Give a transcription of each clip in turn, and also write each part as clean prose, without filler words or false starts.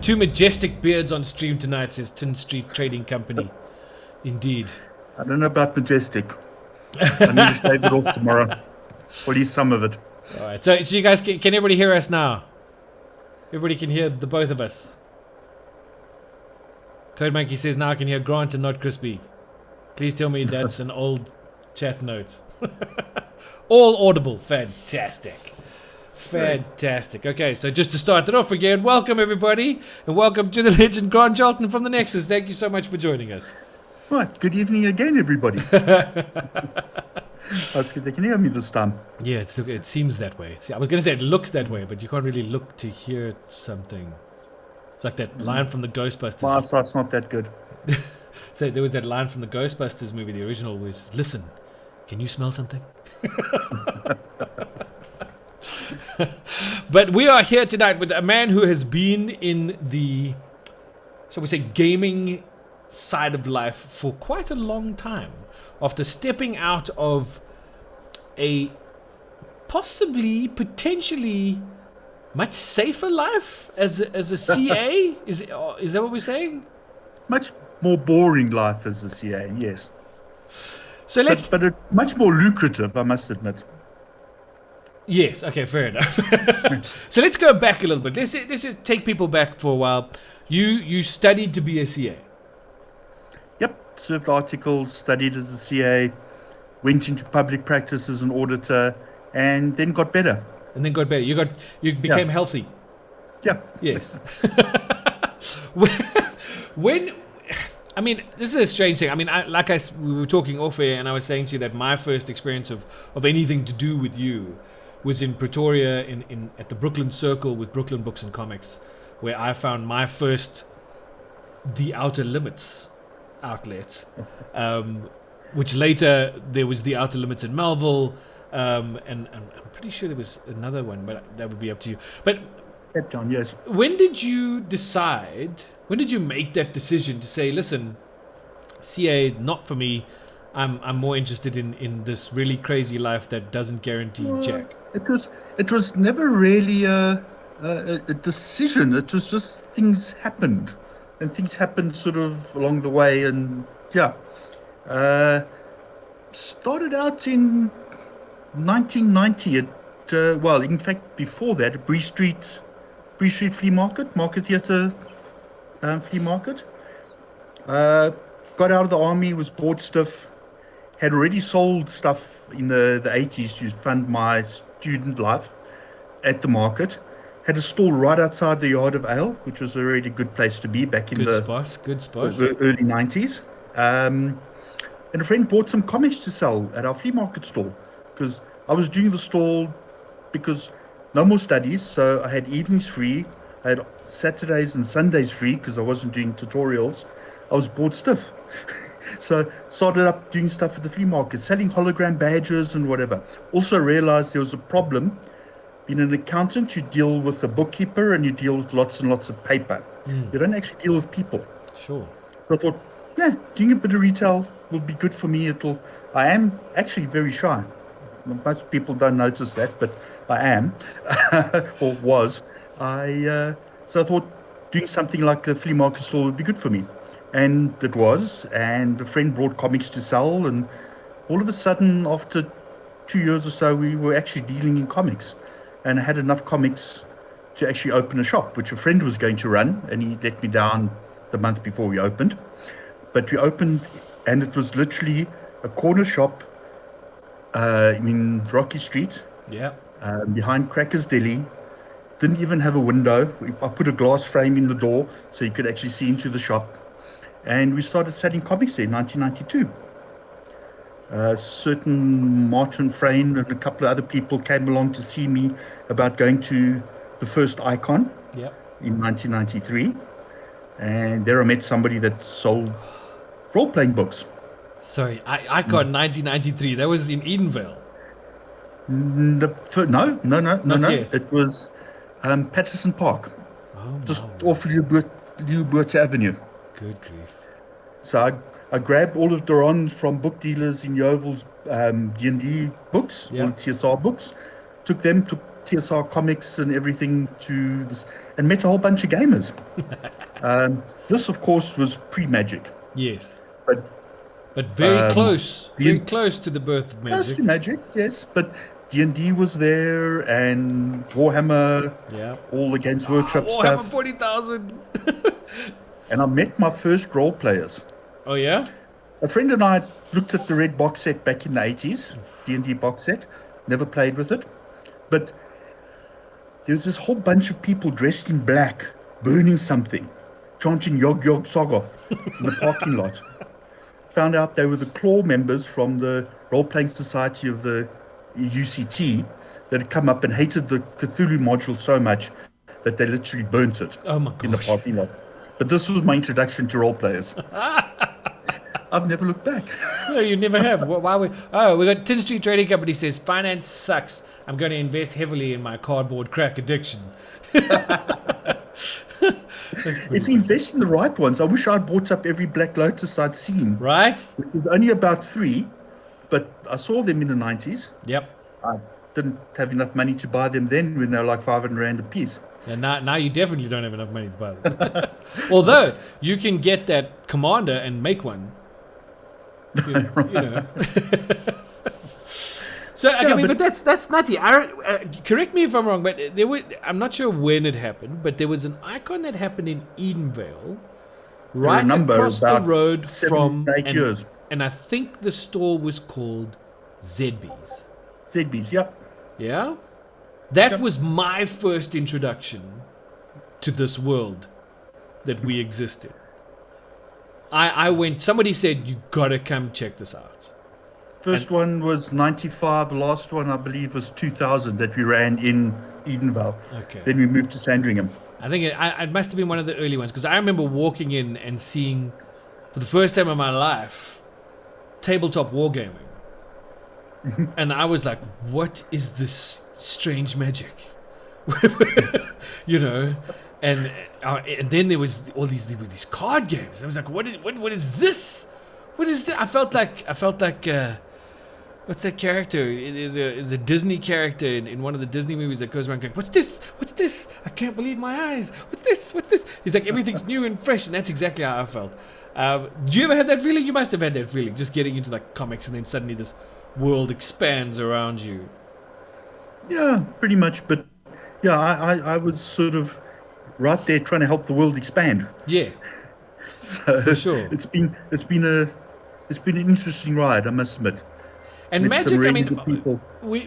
Two majestic beards on stream tonight, says Tin Street Trading Company. Indeed. I don't know about majestic. I need to shave it off tomorrow. Or at least some of it. All right. So you guys, can everybody hear us now? Everybody can hear the both of us. Code Monkey says now I can hear Grant and not Crispy. Please tell me that's an old chat note. All audible. Fantastic. Fantastic. Okay, so just to start it off again, welcome everybody, and welcome to the legend Grant Charlton from the Nexus. Thank you so much for joining us. Right, good evening again, everybody. Hopefully they can hear me this time. Yeah, it seems that way. I was going to say it looks that way, but you can't really look to hear something. It's like that line from the Ghostbusters. My eyesight's not that good. So there was that line from the Ghostbusters movie, the original, was, listen, can you smell something? But we are here tonight with a man who has been in the, shall we say, gaming side of life for quite a long time. After stepping out of a possibly, potentially much safer life as a CA? Is that what we're saying? Much more boring life as a CA, yes. So let's... But much more lucrative, I must admit. Yes, okay, fair enough. So let's go back a little bit. Let's just take people back for a while. You studied to be a CA. Yep, served articles, studied as a CA, went into public practice as an auditor, and then got better. You became healthy. Yeah. Yes. When I mean, this is a strange thing. I mean, we were talking off air, and I was saying to you that my first experience of anything to do with you was in Pretoria, at the Brooklyn Circle with Brooklyn Books and Comics, where I found my first The Outer Limits outlet, which later there was The Outer Limits in Melville, and I'm pretty sure there was another one, but that would be up to you. But John, yes. When did you make that decision to say, listen, CA, not for me, I'm more interested in this really crazy life that doesn't guarantee jack? It was never really a decision. It was just things happened, and things happened sort of along the way, and started out in 1990 in fact before that, at Bree Street Flea Market Theatre flea market. Got out of the army, was bored stiff, had already sold stuff in the 80s to fund my student life at the market. Had a stall right outside the Yard of Ale, which was a really good place to be back in Good the spot. early 90s. And a friend bought some comics to sell at our flea market stall, because I was doing the stall because no more studies, so I had evenings free. I had Saturdays and Sundays free because I wasn't doing tutorials. I was bored stiff. So started up doing stuff at the flea market, selling hologram badges and whatever. Also realized there was a problem. Being an accountant, you deal with a bookkeeper and you deal with lots and lots of paper. You don't actually deal with people. Sure. So I thought, doing a bit of retail will be good for me. I am actually very shy. Most people don't notice that, but I am, or was. So I thought doing something like a flea market stall would be good for me. And it was. And a friend brought comics to sell. And all of a sudden, after 2 years or so, we were actually dealing in comics. And I had enough comics to actually open a shop, which a friend was going to run. And he let me down the month before we opened. But we opened, and it was literally a corner shop in Rocky Street. Yeah. Behind Crackers Deli. Didn't even have a window. I put a glass frame in the door so you could actually see into the shop. And we started selling comics there in 1992. Certain Martin Frayne and a couple of other people came along to see me about going to the first Icon in 1993. And there I met somebody that sold role-playing books. Sorry, Icon 1993. That was in Edenvale. No. Yet. It was Patterson Park, just wow. off Leuberts Avenue. Good grief. So I grabbed all of Duran from book dealers in Yeovil's D&D books, all TSR books, took them to TSR comics and everything to this, and met a whole bunch of gamers. This, of course, was pre-Magic, Yes. but But very um, very the close to the birth of close Magic. to Magic, yes. But D&D was there, and Warhammer, Yeah. all the Games Workshop Warhammer stuff. 40,000. And I met my first role players. Oh, yeah? A friend and I looked at the red box set back in the 80s, D&D box set, never played with it. But there was this whole bunch of people dressed in black, burning something, chanting Yog Yog Soggoth in the parking lot. Found out they were the Claw members from the role-playing society of the UCT that had come up and hated the Cthulhu module so much that they literally burnt it Oh, my in the gosh. parking lot. But this was my introduction to role players. I've never looked back. No, you never have. Why we? Oh, we got Tin Street Trading Company says finance sucks. I'm going to invest heavily in my cardboard crack addiction. If you invest in the right ones, I wish I'd bought up every Black Lotus I'd seen. Right? Which was only about 3, but I saw them in the 90s. Yep. I didn't have enough money to buy them then when they were like 500 Rand a piece. And now you definitely don't have enough money to buy them. Although you can get that commander and make one. You know. So I mean, but that's nutty. Correct me if I'm wrong, but I'm not sure when it happened, but there was an icon that happened in Edenvale, right across the road 7, 8 years. And I think the store was called ZB's. ZB's, yep. Yeah? That was my first introduction to this world that we exist in. I went, somebody said, you gotta come check this out. First one was 95, the last one I believe was 2000 that we ran in Edenvale. Okay. Then we moved to Sandringham. I think it must have been one of the early ones, because I remember walking in and seeing, for the first time in my life, tabletop wargaming. And I was like, what is this strange magic? You know? And then there was all these card games. I was like, what is this? What is this? I felt like what's that character? It is a Disney character in one of the Disney movies that goes around going, what's this? What's this? I can't believe my eyes. What's this? What's this? He's like, everything's new and fresh, and that's exactly how I felt. Do you ever have that feeling? You must have had that feeling, just getting into like comics and then suddenly this world expands around you. Yeah, pretty much. But yeah, I was sort of right there trying to help the world expand. Yeah. So For sure. It's been an interesting ride, I must admit. And Met some Magic, I really mean, good people.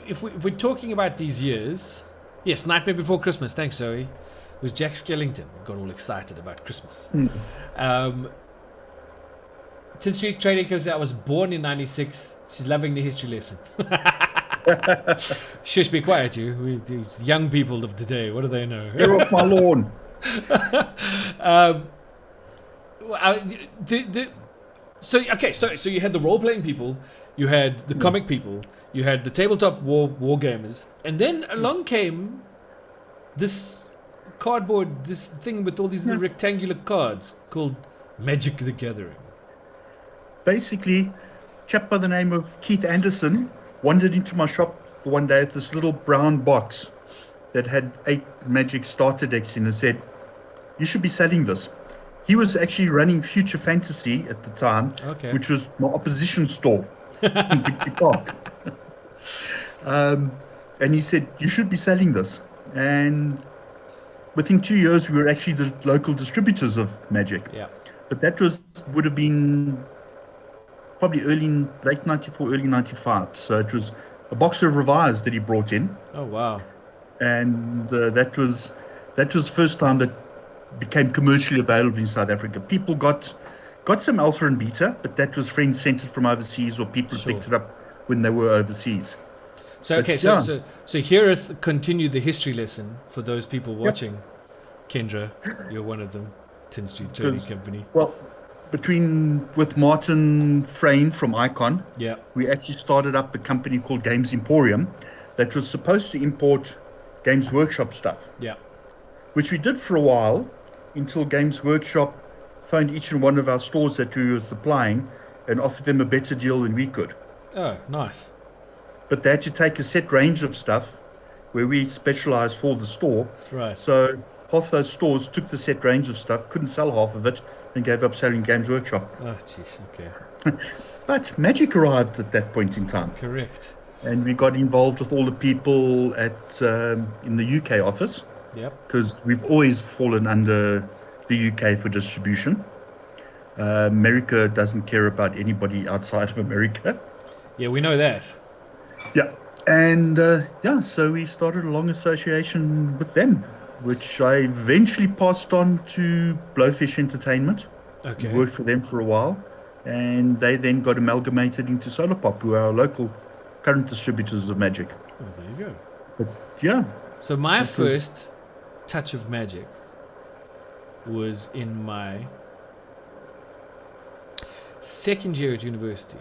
if we're talking about these years, yes, Nightmare Before Christmas, thanks, Zoe. It was Jack Skellington who got all excited about Christmas. Tin Street Trading goes, I was born in 96. She's loving the history lesson. Shush, be quiet, you. These young people of today, what do they know? Get off my lawn. So you had the role-playing people, you had the comic people, you had the tabletop war gamers, and then along came this cardboard, this thing with all these little rectangular cards called Magic the Gathering. Basically, a chap by the name of Keith Anderson wandered into my shop one day with this little brown box that had 8 Magic starter decks in and said, you should be selling this. He was actually running Future Fantasy at the time, which was my opposition store in Victory Park. And he said, you should be selling this. And within 2 years, we were actually the local distributors of Magic. Yeah. But that would have been probably late 94, early 95. So it was a box of revised that he brought in. Oh, wow. And that was the first time that became commercially available in South Africa. People got some alpha and beta, but that was friends sent it from overseas or people picked it up when they were overseas. So so here continue the history lesson for those people watching. Kendra, you're one of them. Tin Street Trading Company. Well, with Martin Frayne from Icon, we actually started up a company called Games Emporium that was supposed to import Games Workshop stuff. Yeah. Which we did for a while until Games Workshop phoned each and one of our stores that we were supplying and offered them a better deal than we could. Oh, nice. But they had to take a set range of stuff where we specialized for the store. Right. So half those stores took the set range of stuff, couldn't sell half of it, and gave up selling Games Workshop. Oh, jeez. Okay. But Magic arrived at that point in time, Correct. and we got involved with all the people at in the UK office, Yep. because we've always fallen under the UK for distribution. America doesn't care about anybody outside of America. Yeah, we know that. Yeah. And so we started a long association with them, which I eventually passed on to Blowfish Entertainment. Okay. Worked for them for a while, and they then got amalgamated into Solarpop, who are our local current distributors of Magic. Oh, there you go. But yeah, So my It was- first touch of Magic was in my second year at university,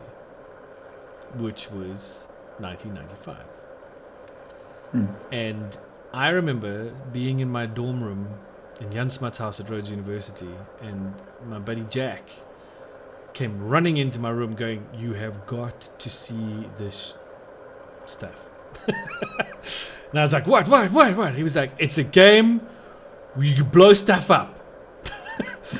which was 1995. And I remember being in my dorm room in Jan Smuts' house at Rhodes University, and my buddy Jack came running into my room going, "You have got to see this stuff." And I was like, what? He was like, "It's a game where you blow stuff up."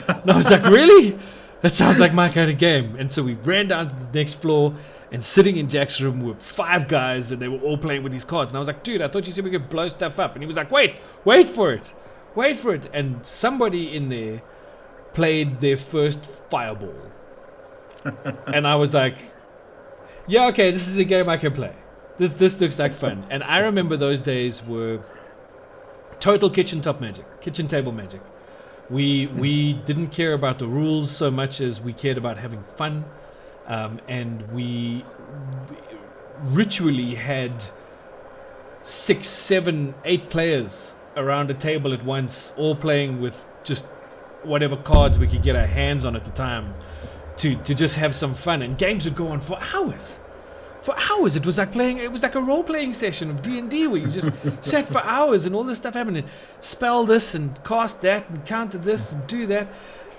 And I was like, "Really? That sounds like my kind of game." And so we ran down to the next floor, and sitting in Jack's room were 5 guys, and they were all playing with these cards. And I was like, "Dude, I thought you said we could blow stuff up." And he was like, wait for it. And somebody in there played their first fireball. And I was like, "Yeah, okay, this is a game I can play. This looks like fun." And I remember those days were total kitchen table magic. We didn't care about the rules so much as we cared about having fun, and we ritually had 6, 7, 8 players around a table at once, all playing with just whatever cards we could get our hands on at the time, to just have some fun. And games would go on for hours. It was like a role-playing session of D&D where you just sat for hours and all this stuff happened, and spell this and cast that and counter this and do that,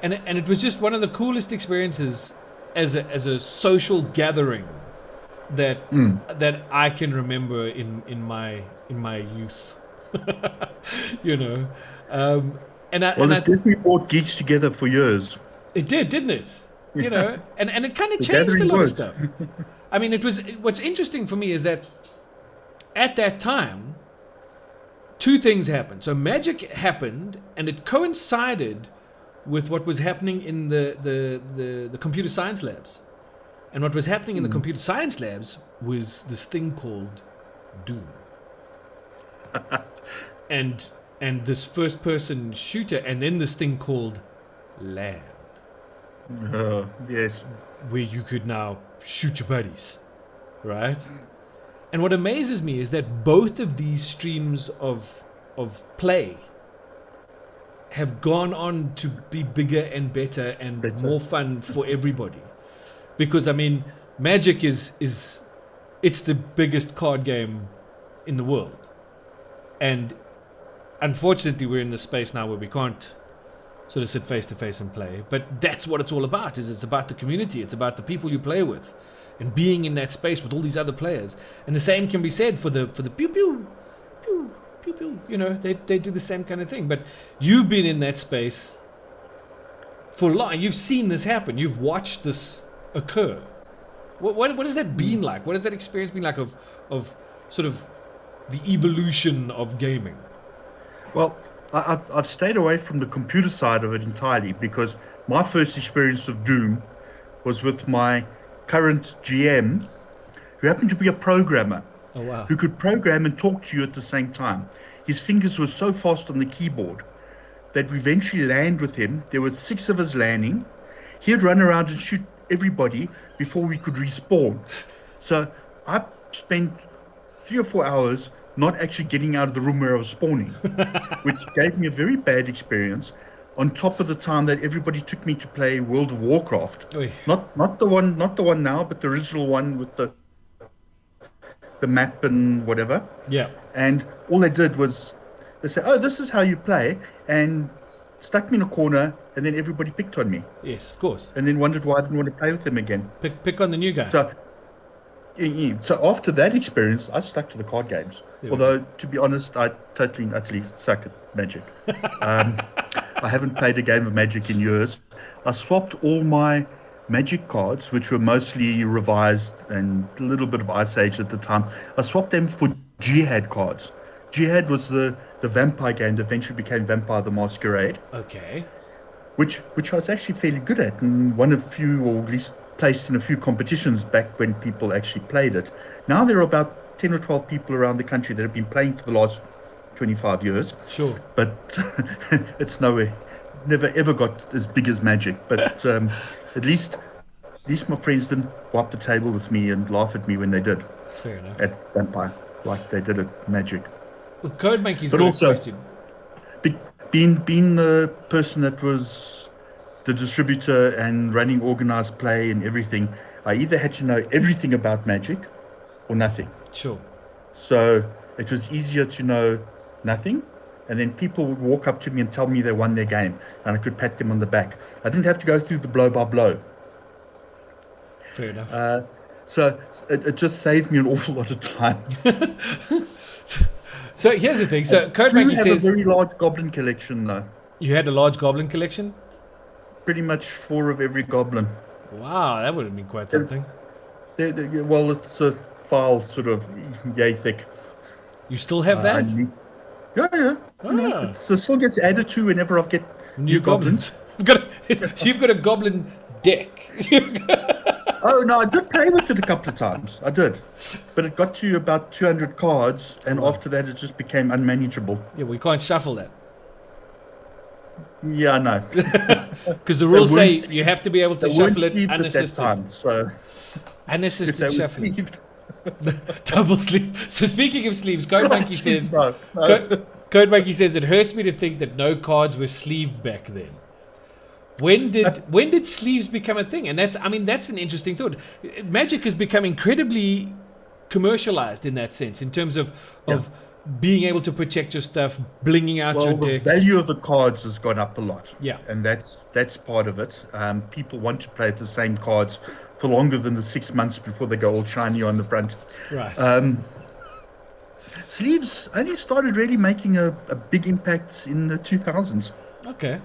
and it was just one of the coolest experiences as a social gathering that I can remember in my youth. It's definitely brought geeks together for years. It did, didn't it? And it kind of The changed a gathering lot works. of stuff. I mean, what's interesting for me is that at that time, 2 things happened. So Magic happened, and it coincided with what was happening in the computer science labs. And what was happening in the computer science labs was this thing called Doom. and this first person shooter, and then this thing called LAN, Yes. where you could now shoot your buddies, right? And what amazes me is that both of these streams of play have gone on to be bigger and better and more fun for everybody. Because I mean, Magic is it's the biggest card game in the world, and unfortunately we're in this space now where we can't sort of sit face to face and play. But that's what it's all about. It's about the community. It's about the people you play with, and being in that space with all these other players. And the same can be said for the pew pew pew pew pew. They do the same kind of thing. But you've been in that space for long. You've seen this happen. You've watched this occur. What has that been like? What has that experience been like of sort of the evolution of gaming? Well, I've stayed away from the computer side of it entirely, because my first experience of Doom was with my current GM, who happened to be a programmer. Oh, wow. Who could program and talk to you at the same time. His fingers were so fast on the keyboard that we eventually landed with him. There were 6 of us landing. He'd run around and shoot everybody before we could respawn. So I spent 3 or 4 hours not actually getting out of the room where I was spawning, which gave me a very bad experience, on top of the time that everybody took me to play World of Warcraft. Oy. Not the one now, but the original one with the map and whatever. Yeah. And all they did was they said, "Oh, this is how you play," and stuck me in a corner, and then everybody picked on me, Yes, of course. and then wondered why I didn't want to play with them again. Pick on the new guy. So So after that experience, I stuck to the card games. Yeah. Although, to be honest, I totally and utterly suck at Magic. Um, I haven't played a game of Magic in years. I swapped all my Magic cards, which were mostly revised and a little bit of Ice Age at the time. I swapped them for Jihad cards. Jihad was the vampire game that eventually became Vampire the Masquerade, Okay. which I was actually fairly good at, and one of few, or at least placed in a few competitions back when people actually played it. Now there are about 10 or 12 people around the country that have been playing for the last 25 years, Sure. but it's nowhere, never ever got as big as Magic. But at least my friends didn't wipe the table with me and laugh at me when they did Fair enough. at Vampire, like they did at Magic. Well, Code Monkey's But got also- a question. Being the person that was the distributor and running organized play and everything, I either had to know everything about Magic or nothing. Sure. So it was easier to know nothing, and then people would walk up to me and tell me they won their game, and I could pat them on the back. I didn't have to go through the blow by blow. Fair enough. So it just saved me an awful lot of time. So here's the thing. So Code I do Monkey have says a very large goblin collection, though. you had a large goblin collection. Pretty much 4 of every goblin. Wow, that would have been quite something. Well, it's a file sort of yay thick. You still have that? Yeah. Ah. So it still gets added to whenever I get New goblins. You've got a goblin deck. Oh, no, I did play with it a couple of times. I did. But it got to about 200 cards, and after that it just became unmanageable. Yeah, we can't shuffle that. Yeah, I know. Because the rules weren't say sleeved- you have to be able to They weren't shuffle it sleeved at that unassisted. time, so if Unassisted they were shuffling. sleeved... Double sleeve. So speaking of sleeves, Code Monkey says No. Code Monkey says it hurts me to think that no cards were sleeved back then. When did sleeves become a thing? And that's an interesting thought. Magic has become incredibly commercialized in that sense, in terms of being able to protect your stuff, blinging out Well, your the decks. value of the cards has gone up a lot. Yeah. And that's part of it. People want to play the same cards for longer than the 6 months before they go all shiny on the front. Right. Sleeves only started really making a big impact in the 2000s. Okay.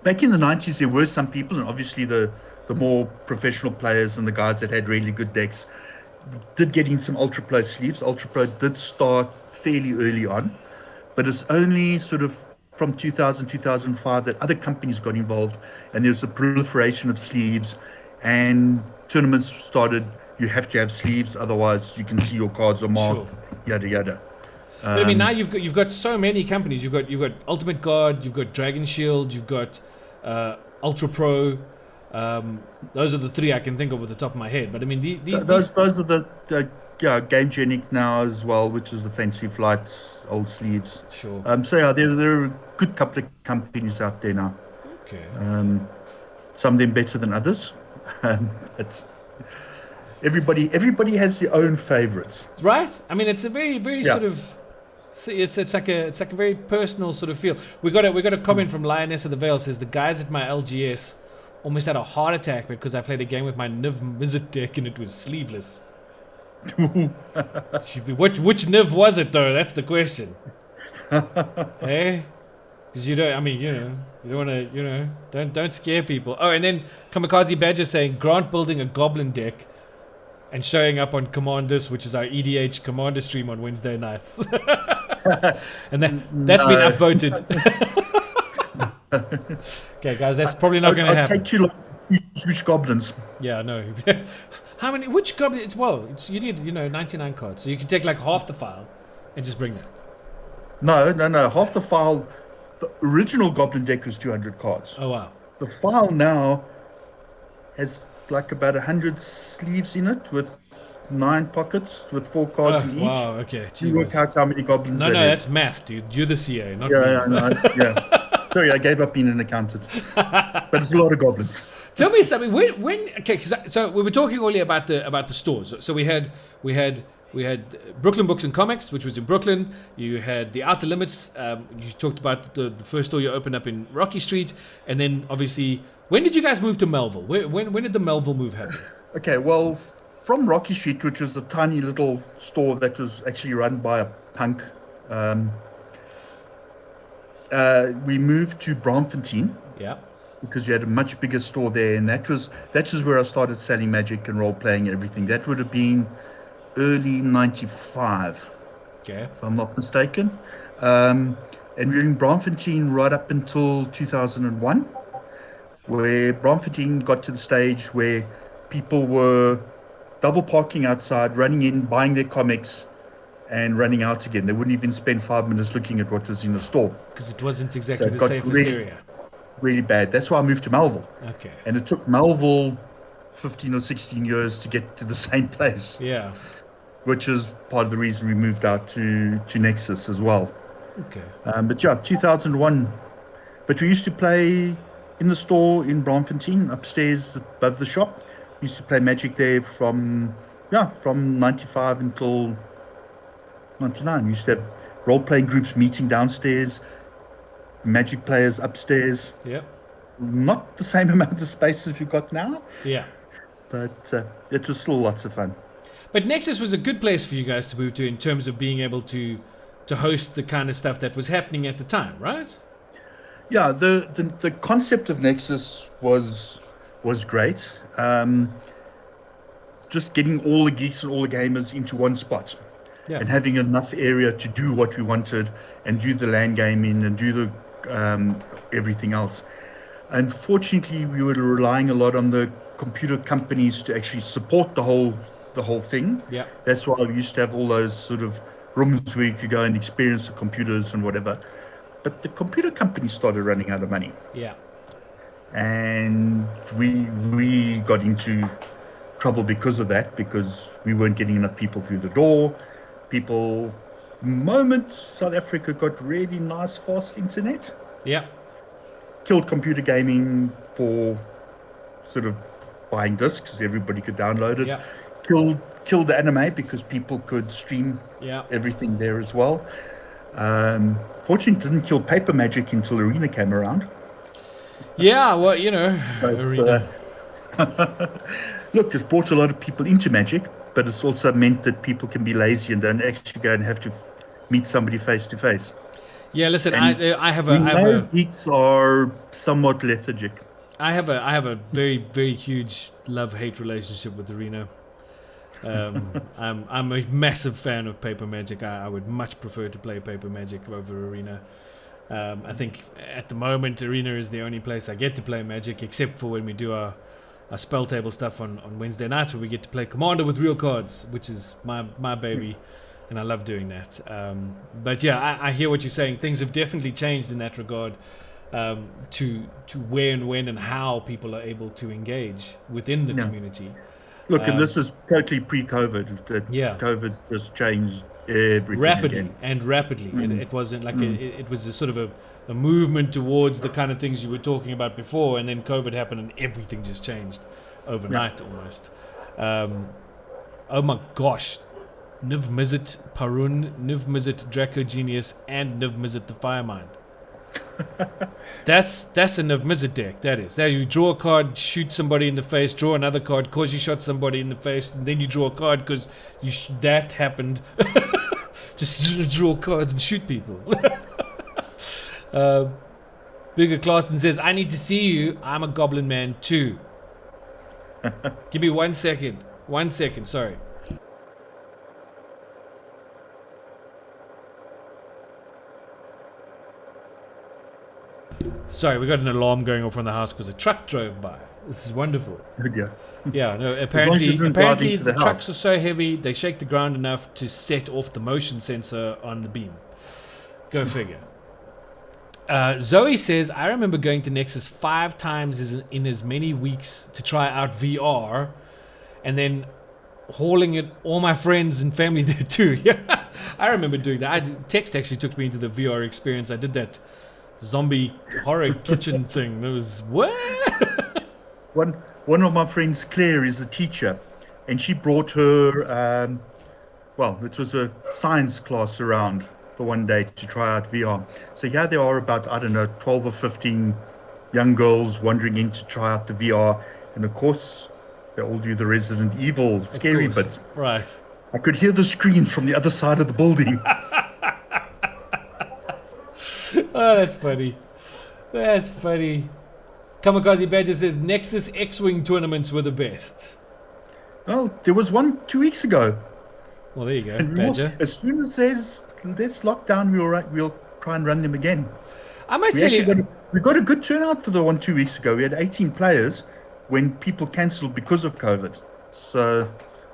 Back in the 90s, there were some people, and obviously the more professional players and the guys that had really good decks did get in some Ultra Pro sleeves. Ultra Pro did start fairly early on, but it's only sort of from 2000, 2005 that other companies got involved, and there's a proliferation of sleeves, and tournaments started. You have to have sleeves, otherwise you can see your cards are marked, yada yada. But I mean, now you've got so many companies. You've got Ultimate Guard, you've got Dragon Shield, you've got Ultra Pro. Those are the 3 I can think of at the top of my head. But I mean, Those are the Game Genic now as well, which is the Fancy Flights old sleeves. Sure. So yeah, there are a good couple of companies out there now. Okay. Some of them better than others. It's everybody has their own favorites. Right. I mean, it's a very sort of. It's like a very personal sort of feel. We got a comment from Lioness of the Vale, says the guys at my LGS almost had a heart attack because I played a game with my Niv Mizzet deck and it was sleeveless. Which Niv was it though? That's the question. Hey, because you don't want to don't scare people. Oh, and then Kamikaze Badger saying Grant building a goblin deck and showing up on Commanders, which is our EDH Commander stream on Wednesday nights. And that's been upvoted. Okay, guys, that's probably not going to happen. Take too long to switch goblins. Yeah, no. How many? Which goblin? You need 99 cards, so you can take like half the file and just bring that. No. Half the file. The original goblin deck was 200 cards. Oh wow. The file now has like about 100 sleeves in it with 9 pockets with 4 cards in each. Wow. Okay. You work out how many goblins that is. That's math, dude. You're the CA, not me. Yeah. Sorry, I gave up being an accountant. But it's a lot of goblins. Tell me something. So we were talking earlier about the stores. So we had Brooklyn Books and Comics, which was in Brooklyn. You had the Outer Limits. You talked about the first store you opened up in Rocky Street, and then obviously, when did you guys move to Melville? When did the Melville move happen? Okay, well, from Rocky Street, which was a tiny little store that was actually run by a punk, um, we moved to Braamfontein Yeah. because we had a much bigger store there, and that was where I started selling Magic and role playing and everything. That would have been early '95, Okay. if I'm not mistaken. And we were in Braamfontein right up until 2001, where Braamfontein got to the stage where people were double parking outside, running in, buying their comics, and running out again. They wouldn't even spend 5 minutes looking at what was in the store. Because it wasn't So exactly it the got safest really, area. really bad. That's why I moved to Melville. Okay. And it took Melville 15 or 16 years to get to the same place, Yeah. which is part of the reason we moved out to Nexus as well. Okay. But yeah, 2001. But we used to play in the store in Braamfontein, upstairs above the shop. We used to play Magic there from 95 until 99. We used to have role-playing groups meeting downstairs, Magic players upstairs. Yeah. Not the same amount of space as we've got now, Yeah. but it was still lots of fun. But Nexus was a good place for you guys to move to in terms of being able to host the kind of stuff that was happening at the time, right? Yeah, the concept of Nexus was great. Just getting all the geeks and all the gamers into one spot, Yeah. and having enough area to do what we wanted and do the LAN gaming and do the everything else. Unfortunately, we were relying a lot on the computer companies to actually support the whole thing. Yeah. That's why we used to have all those sort of rooms where you could go and experience the computers and whatever. But the computer companies started running out of money, Yeah. and we got into trouble because of that, because we weren't getting enough people through the door. The moment South Africa got really nice fast internet, Yeah. killed computer gaming for sort of buying discs. Everybody could download it. Yeah. Killed the anime because people could stream Yeah. everything there as well. Fortunately, it didn't kill paper Magic until Arena came around. Yeah. Well, But, Arena. look, it's brought a lot of people into Magic, but it's also meant that people can be lazy and don't actually go and have to meet somebody face to face. Yeah. Listen, and I have We a know geeks are somewhat lethargic. I have a very, very huge love-hate relationship with Arena. I'm a massive fan of Paper Magic. I would much prefer to play Paper Magic over Arena. I think at the moment Arena is the only place I get to play Magic, except for when we do our spell table stuff on Wednesday nights, where we get to play Commander with real cards, which is my baby, and I love doing that. But yeah, I hear what you're saying. Things have definitely changed in that regard. To where and when and how people are able to engage within the Yeah. community. Look, and this is totally pre-COVID. Yeah. COVID's just changed everything again. rapidly. It wasn't like it was a sort of a movement towards the kind of things you were talking about before, and then COVID happened and everything just changed overnight almost. Oh my gosh. Niv Mizzet Parun, Niv Mizzet Draco Genius, and Niv Mizzet the Firemind. That's a Niv Mizzet deck. That is. There you draw a card, shoot somebody in the face, draw another card, cause you shot somebody in the face, and then you draw a card because that happened. Just draw cards and shoot people. Bigger Clausen says, I need to see you. I'm a goblin man too. Give me 1 second. 1 second, sorry. Sorry, we got an alarm going off from the house because a truck drove by. This is wonderful. Yeah. Yeah, no, as apparently it didn't drive into the the trucks house. are so heavy, they shake the ground enough to set off the motion sensor on the beam. Go figure. Zoe says, I remember going to Nexus 5 times in as many weeks to try out VR, and then hauling it all my friends and family there too. Yeah, I remember doing that. Text actually took me into the VR experience. I did that zombie horror kitchen thing. It was what? One of my friends, Claire, is a teacher, and she brought her, it was a science class around for one day to try out VR. So here there are about, 12 or 15 young girls wandering in to try out the VR. And of course, They all do the Resident Evil scary Of course. bits. Right. I could hear the screams from the other side of the building. Oh, that's funny. That's funny. Kamikaze Badger says Nexus X-Wing tournaments were the best. Well, there was one 2 weeks ago. Well, there you go, And Badger. as soon as there's this lockdown, we'll try and run them again. I must tell you, We got a good turnout for the one 2 weeks ago. We had 18 players when people cancelled because of COVID. So,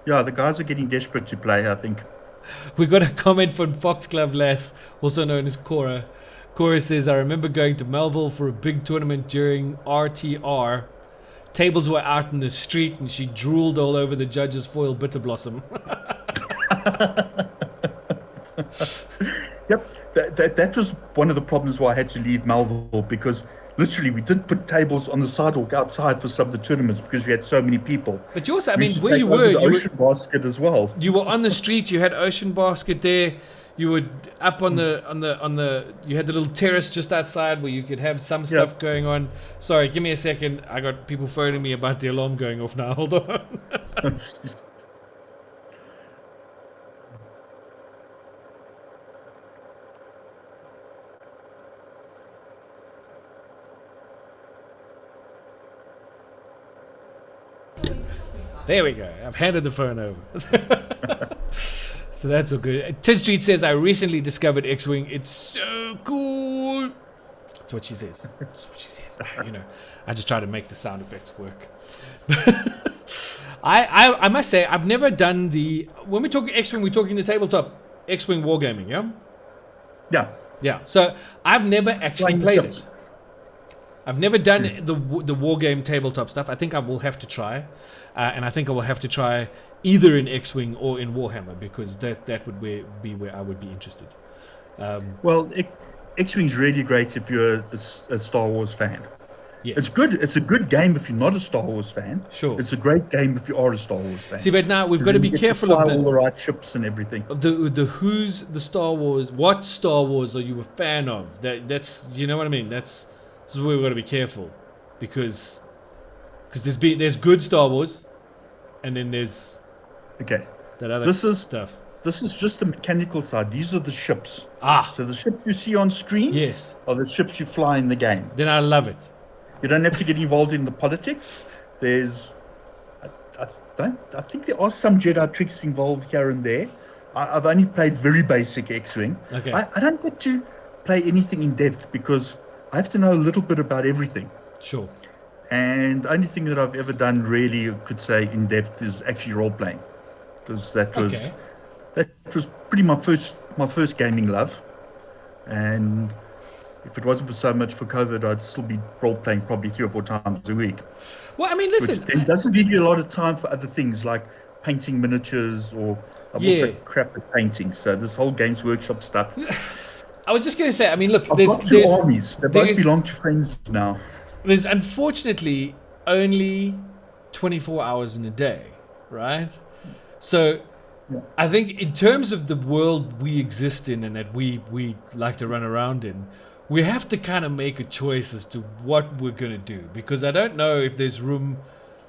yeah, the guys are getting desperate to play, I think. we got a comment from Foxglove Lass, also known as Cora. Cora says, I remember going to Melville for a big tournament during RTR. Tables were out in the street and she drooled all over the judge's foil bitter blossom. Yep, that was one of the problems why I had to leave Melville, because literally we did put tables on the sidewalk outside for some of the tournaments because we had so many people. But you also, I We mean, used to where take you over were, the Ocean Basket as well. you were on the street, you had Ocean Basket there, you were up on the you had the little terrace just outside where you could have some stuff going on. Sorry, give me a second. I got people phoning me about the alarm going off now. Hold on. There we go. I've handed the phone over. So that's all good. Tin Street says, I recently discovered X-Wing. It's so cool. That's what she says. That's what she says. You know, I just try to make the sound effects work. I must say, I've never done the... When we talk X-Wing, we're talking the tabletop X-Wing wargaming, yeah? Yeah. Yeah. So I've never actually Flying played ships. it. I've never done the war game tabletop stuff. I think I will have to try, and I think I will have to try either in X-Wing or in Warhammer, because that would be where I would be interested. Well, X-Wing's really great if you're a Star Wars fan. Yes. It's good. It's a good game if you're not a Star Wars fan. Sure. It's a great game if you are a Star Wars fan. See, but now we've got to Then be you get careful fly of all the the right ships and everything. who's the Star Wars. What Star Wars are you a fan of? That's you know what I mean. This is where we've got to be careful, because there's good Star Wars, and then there's Okay. that other This is stuff. This is just the mechanical side. These are the ships. Ah, So the ships you see on screen yes. are the ships you fly in the game. Then I love it. You don't have to get involved in the politics. There's, I think there are some Jedi tricks involved here and there. I've only played very basic X-Wing. Okay. I don't get to play anything in depth because I have to know a little bit about everything. Sure. And the only thing that I've ever done really, you could say, in depth is actually role playing, because that was pretty my first gaming love. And if it wasn't for so much for COVID, I'd still be role playing probably 3 or 4 times a week. Well, I mean, Which listen. then doesn't leave you a lot of time for other things like painting miniatures, or I'm also crap at painting. So this whole Games Workshop stuff. I was just going to say, I mean, look, I've got 2 armies. They both belong to friends now. There's unfortunately only 24 hours in a day, right? So I think in terms of the world we exist in and that we like to run around in, we have to kind of make a choice as to what we're going to do, because I don't know if there's room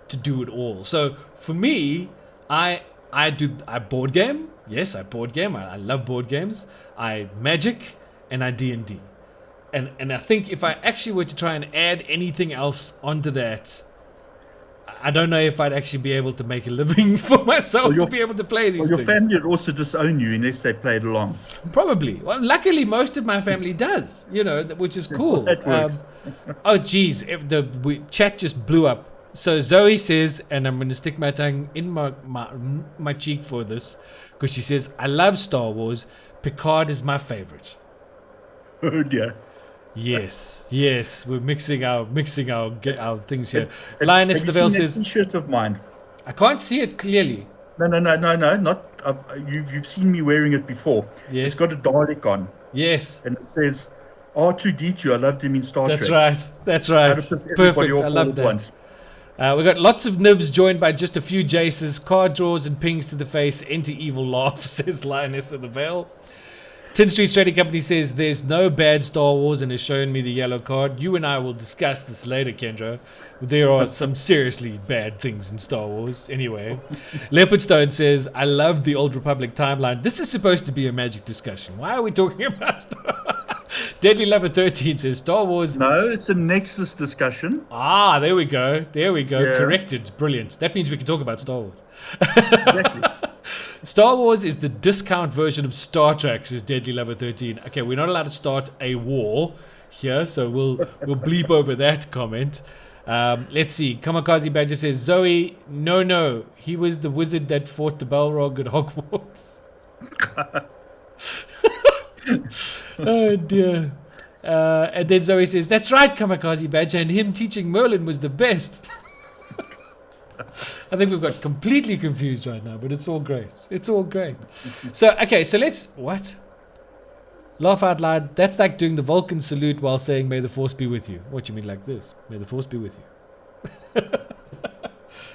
to do it all. So for me, I board game. Yes, I board game. I love board games. I Magic, and I D&D. And I think if I actually were to try and add anything else onto that, I don't know if I'd actually be able to make a living for myself to be able to play these your things. family would also disown you unless they played along. Probably. Well, luckily, most of my family does, which is cool. That works. Oh, geez. Chat just blew up. So Zoe says, and I'm going to stick my tongue in my cheek for this, because she says, I love Star Wars. Picard is my favorite. Oh dear. Yes, we're mixing our things here. Have Linus you Lavelle seen that says, T-shirt of mine? I can't see it clearly. No, not. You've seen me wearing it before. Yes. It's got a Dalek on, Yes, and it says R2D2. I loved him in Star that's Trek. right. That's right. That pissed everybody Perfect. off I all love at that. once. We got lots of nibs joined by just a few Jaces. Card draws and pings to the face. Enter evil laugh, says Lioness of the Veil. Tin Street Trading Company says there's no bad Star Wars and has shown me the yellow card. You and I will discuss this later, Kendra. There are some seriously bad things in Star Wars. Anyway, Leopardstone says, I love the Old Republic timeline. This is supposed to be a magic discussion. Why are we talking about Star Deadly Lover 13 says Star Wars. No, it's a Nexus discussion. Ah, there we go. There we go. Yeah. Corrected. Brilliant. That means we can talk about Star Wars. Exactly. Star Wars is the discount version of Star Trek, says Deadly Lover 13. Okay, we're not allowed to start a war here, so we'll bleep over that comment. Let's see. Kamikaze Badger says, Zoe, no. He was the wizard that fought the Balrog at Hogwarts. Oh, dear. And then Zoe says, that's right, Kamikaze Badger, and him teaching Merlin was the best. I think we've got completely confused right now, but it's all great. It's all great. So, okay, so let's... What? Laugh out loud. That's like doing the Vulcan salute while saying, may the force be with you. What, you mean like this? May the force be with you.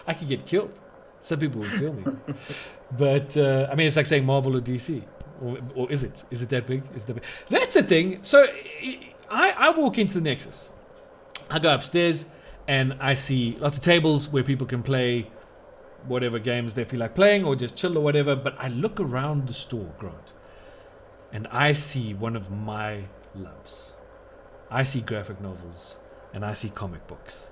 I could get killed. Some people would kill me. But, I mean, it's like saying Marvel or DC. Or is it? Is it that big? Is it that big? That's the thing. So, I walk into the Nexus. I go upstairs, and I see lots of tables where people can play whatever games they feel like playing or just chill or whatever. But I look around the store, Grant, and I see one of my loves. I see graphic novels, and I see comic books,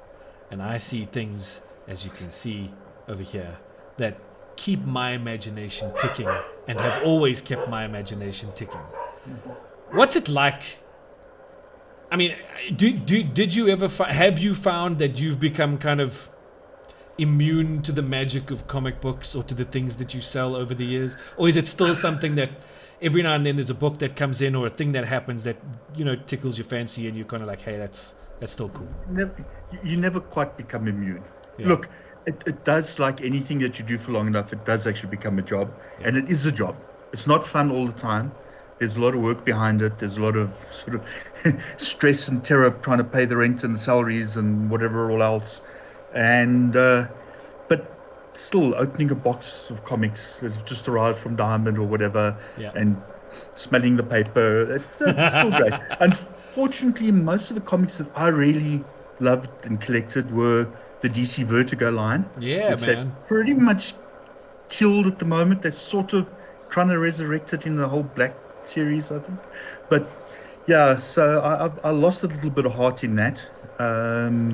and I see things, as you can see over here, that keep my imagination ticking and have always kept my imagination ticking. What's it like? I mean, did you ever have you found that you've become kind of immune to the magic of comic books or to the things that you sell over the years? Or is it still something that every now and then there's a book that comes in or a thing that happens that, you know, tickles your fancy and you're kind of like, hey, that's still cool? You never quite become immune. Yeah. Look, it does, like anything that you do for long enough, it does actually become a job. Yeah. And it is a job. It's not fun all the time. There's a lot of work behind it. There's a lot of sort of stress and terror trying to pay the rent and the salaries and whatever all else. And but still, opening a box of comics that's just arrived from Diamond or whatever, Yeah. and smelling the paper, it's still great. Unfortunately, most of the comics that I really loved and collected were the DC Vertigo line. Yeah, which man. they pretty much killed at the moment. They're sort of trying to resurrect it in the whole Black series, I think. But yeah, so I lost a little bit of heart in that.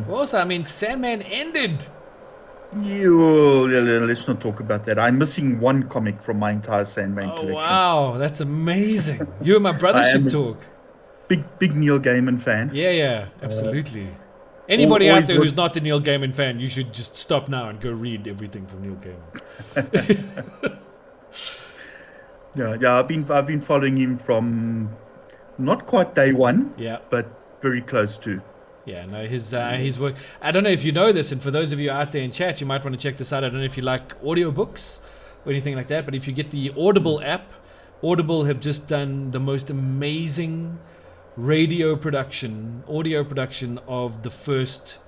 Also, I mean, Sandman ended. Yeah, let's not talk about that. I'm missing one comic from my entire Sandman Oh, collection. wow. That's amazing. You and my brother I should am a- talk. Big Neil Gaiman fan. Yeah, absolutely. Anybody out always there who's was- not a Neil Gaiman fan, you should just stop now and go read everything from Neil Gaiman. Yeah. I've been following him from not quite day one, Yeah. but very close to. Yeah, no, his work. I don't know if you know this, and for those of you out there in chat, you might want to check this out. I don't know if you like audiobooks or anything like that, but if you get the Audible app, Audible have just done the most amazing audio production of the first,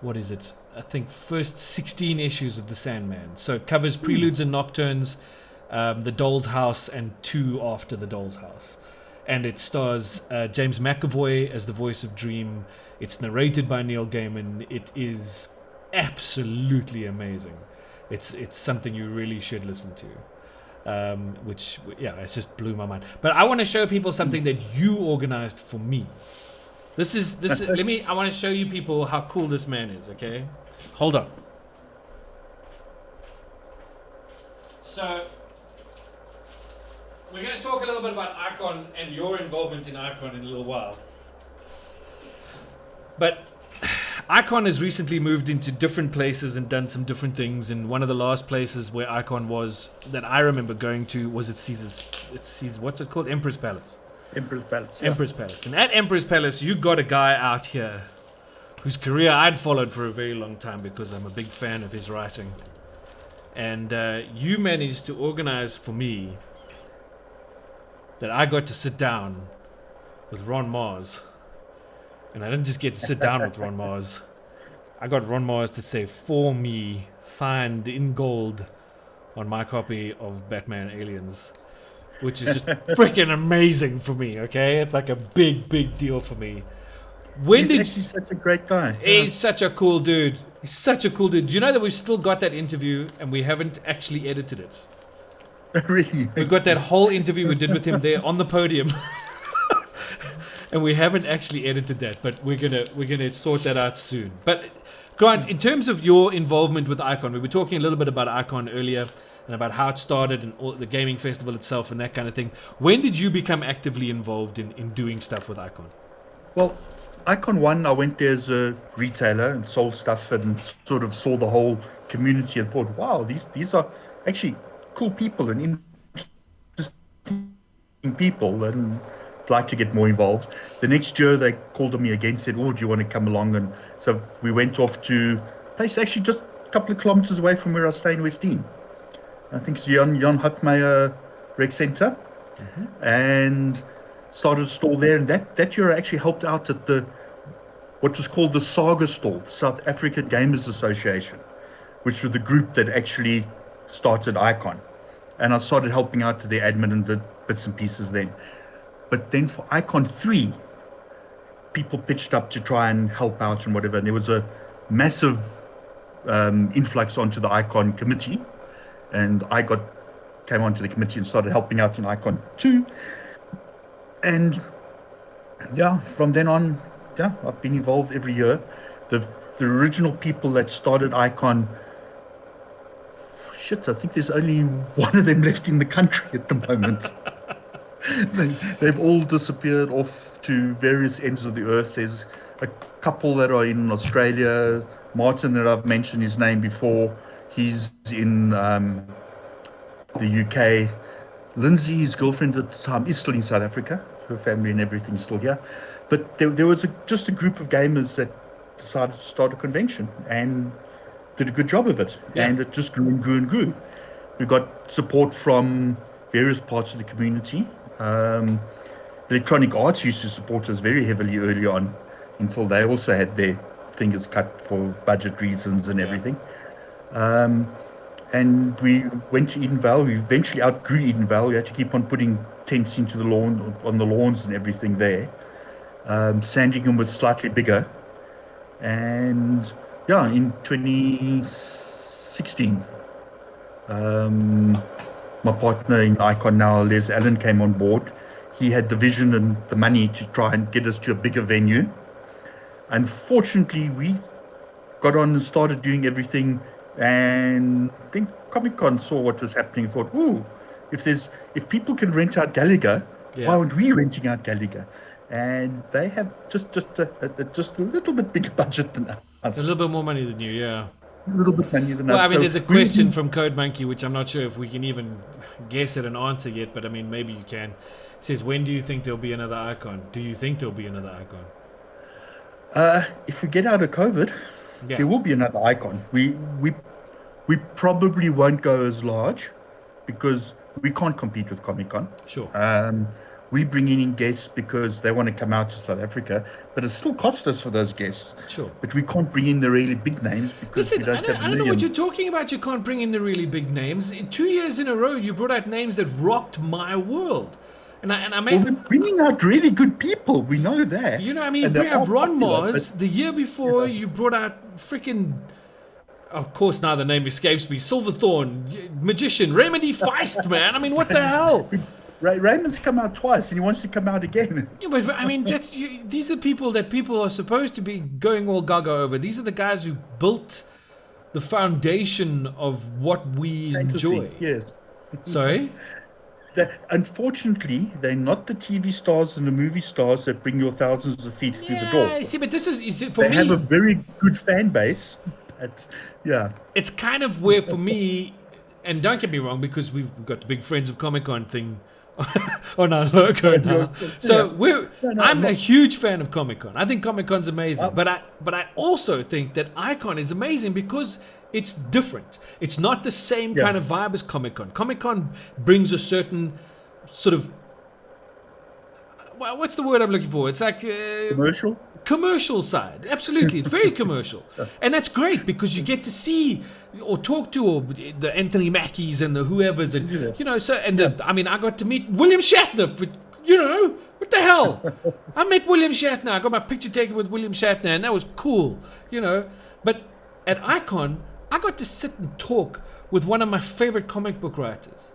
what is it? I think first 16 issues of The Sandman. So it covers Preludes and Nocturnes, The Doll's House, and 2 after The Doll's House. And it stars James McAvoy as the voice of Dream. It's narrated by Neil Gaiman. It is absolutely amazing. It's something you really should listen to. Which, yeah, it just blew my mind. But I want to show people something that you organized for me. This is I want to show you people how cool this man is, okay? Hold on. So, we're going to talk a little bit about Icon and your involvement in Icon in a little while. But Icon has recently moved into different places and done some different things. And one of the last places where Icon was, that I remember going to, was at Caesar's, what's it called? Emperor's Palace. Emperor's Palace. Yeah. Emperor's Palace. And at Emperor's Palace, you got a guy out here whose career I'd followed for a very long time because I'm a big fan of his writing. And you managed to organize for me that I got to sit down with Ron Mars. And I didn't just get to sit down with Ron Mars. I got Ron Mars to say for me, signed in gold on my copy of Batman Aliens. which is just freaking amazing for me. Okay, it's like a big deal for me. He's actually such a great guy. He's such a cool dude. He's such a cool dude. Do you know that we've still got that interview and we haven't actually edited it? Really? We've got that whole interview we did with him there on the podium. And we haven't actually edited that, but we're gonna sort that out soon. But Grant, in terms of your involvement with Icon, we were talking a little bit about Icon earlier and about how it started and all the gaming festival itself and that kind of thing. When did you become actively involved in doing stuff with Icon? Well, Icon 1, I went there as a retailer and sold stuff and sort of saw the whole community and thought, wow, these are actually cool people and interesting people, and I'd like to get more involved. The next year they called on me again, said, oh, do you want to come along? And so we went off to a place actually just a couple of kilometers away from where I stay in Westdean. I think it's Jan Hofmeyer Rec Center. And started a stall there, and that year I actually helped out at what was called the Saga stall, the South African Gamers Association, which was the group that actually started Icon. And I started helping out to the admin and did bits and pieces then. But then for Icon 3, people pitched up to try and help out and whatever, and there was a massive influx onto the Icon committee, and I came onto the committee and started helping out in Icon 2. And yeah, from then on, yeah, I've been involved every year. The original people that started Icon, I think there's only one of them left in the country at the moment. They've all disappeared off to various ends of the earth. There's a couple that are in Australia. Martin, that I've mentioned his name before, he's in the UK. Lindsay, his girlfriend at the time, is still in South Africa. Her family and everything is still here. But there was just a group of gamers that decided to start a convention and did a good job of it. Yeah. And it just grew and grew and grew. We got support from various parts of the community. Electronic Arts used to support us very heavily early on, until they also had their fingers cut for budget reasons and everything. And we went to Edenvale. We eventually outgrew Edenvale. We had to keep on putting tents into the lawn, on the lawns and everything there. Sandringham was slightly bigger. And yeah, in 2016, my partner in Icon now, Les Allen, came on board. He had the vision and the money to try and get us to a bigger venue. Unfortunately, we got on and started doing everything, and I think Comic-Con saw what was happening and thought, ooh, if people can rent out Gallagher, why aren't we renting out Gallagher? And they have just a little bit bigger budget than us. A little bit more money than you, yeah. A little bit money than us. Well, I mean, there's a question from Code Monkey, which I'm not sure if we can even guess at an answer yet, but I mean, maybe you can. It says, when do you think there'll be another Icon? Do you think there'll be another Icon? If we get out of COVID, there will be another Icon. We probably won't go as large because we can't compete with Comic-Con. Sure. We bring in guests because they want to come out to South Africa, but it still costs us for those guests. Sure. But we can't bring in the really big names because we don't have millions. I don't know what you're talking about. You can't bring in the really big names. 2 years in a row, you brought out names that rocked my world. And I mean, we're bringing out really good people. We know that. You know, I mean, you bring out Ron Mars. The year before, you brought out freaking... Of course, now the name escapes me. Silverthorn, Magician, Remedy Feist, man. I mean, what the hell? Raymond's come out twice, and he wants to come out again. Yeah, but I mean, these are people that people are supposed to be going all gaga over. These are the guys who built the foundation of what we enjoy. Yes. Sorry? Unfortunately, they're not the TV stars and the movie stars that bring your thousands of feet through the door. See, but this is for me. They have a very good fan base. It's kind of where, for me, and don't get me wrong, because we've got the big Friends of Comic-Con thing on our logo now. So I'm a huge fan of Comic-Con. I think Comic-Con's amazing. But I also think that Icon is amazing because it's different. It's not the same kind of vibe as Comic-Con. Comic-Con brings a certain sort of, well, what's the word I'm looking for? It's like commercial? Commercial side. Absolutely. It's very commercial. And that's great because you get to see or talk to, or the Anthony Mackies and the whoever's, and you know. So I got to meet William Shatner. What the hell? I met William Shatner. I got my picture taken with William Shatner, and that was cool, you know. But at Icon, I got to sit and talk with one of my favorite comic book writers.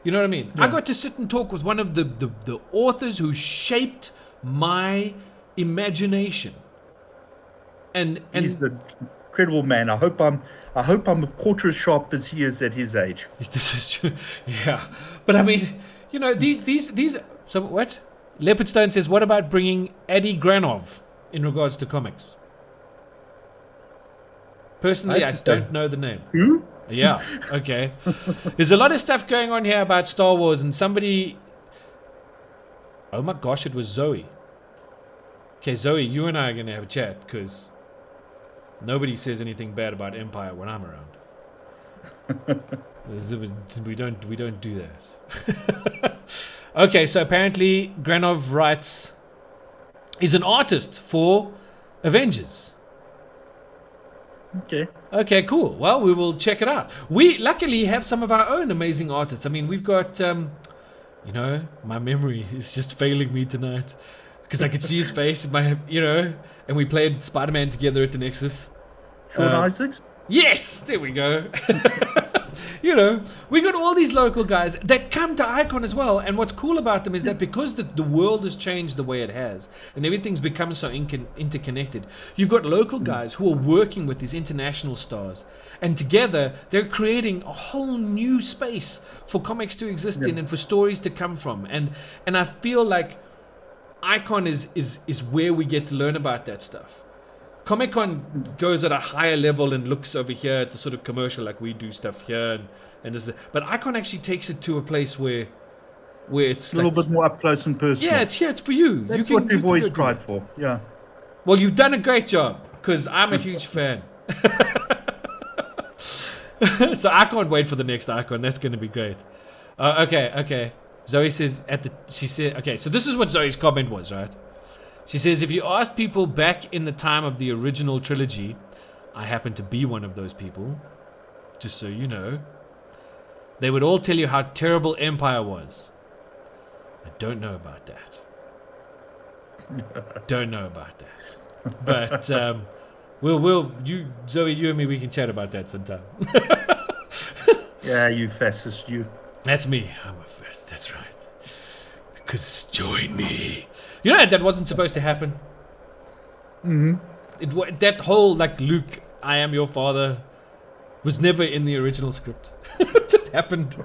You know what I mean? Yeah. I got to sit and talk with one of the authors who shaped my imagination. And he's an incredible man. I hope I'm a quarter as sharp as he is at his age. This is true. Yeah. But I mean, you know, these so what? Leopardstone says, what about bringing Eddie Granov in regards to comics? Personally, I don't know the name. Who? Yeah, okay. There's a lot of stuff going on here about Star Wars, and somebody... Oh my gosh, it was Zoe. Okay, Zoe, you and I are going to have a chat, because nobody says anything bad about Empire when I'm around. We don't do that. Okay, so apparently Granov writes... is an artist for Avengers. Okay, cool. Well, we will check it out. We luckily have some of our own amazing artists. I mean, we've got, you know, my memory is just failing me tonight because I could see his face, and we played Spider-Man together at the Nexus. Sean Isaacs? Yes, there we go. You know, we got all these local guys that come to Icon as well. And what's cool about them is that because the world has changed the way it has and everything's become so interconnected, you've got local guys who are working with these international stars. And together, they're creating a whole new space for comics to exist in and for stories to come from. And I feel like Icon is where we get to learn about that stuff. Comic-Con goes at a higher level and looks over here at the sort of commercial, like we do stuff here, and this. But Icon actually takes it to a place where it's a little bit more up close and personal. Yeah, it's here. It's for you. That's what we've always tried for. Yeah. Well, you've done a great job because I'm a huge fan. So I can't wait for the next Icon. That's going to be great. Okay. Zoe says okay. So this is what Zoe's comment was, right? She says, if you ask people back in the time of the original trilogy, I happen to be one of those people, just so you know, they would all tell you how terrible Empire was. I don't know about that. But Zoe, you and me, we can chat about that sometime. Yeah, you fascist, you. That's me. I'm a fascist, that's right. Because join me. You know that wasn't supposed to happen. Mm-hmm. That whole Luke, I am your father, was never in the original script. It just happened.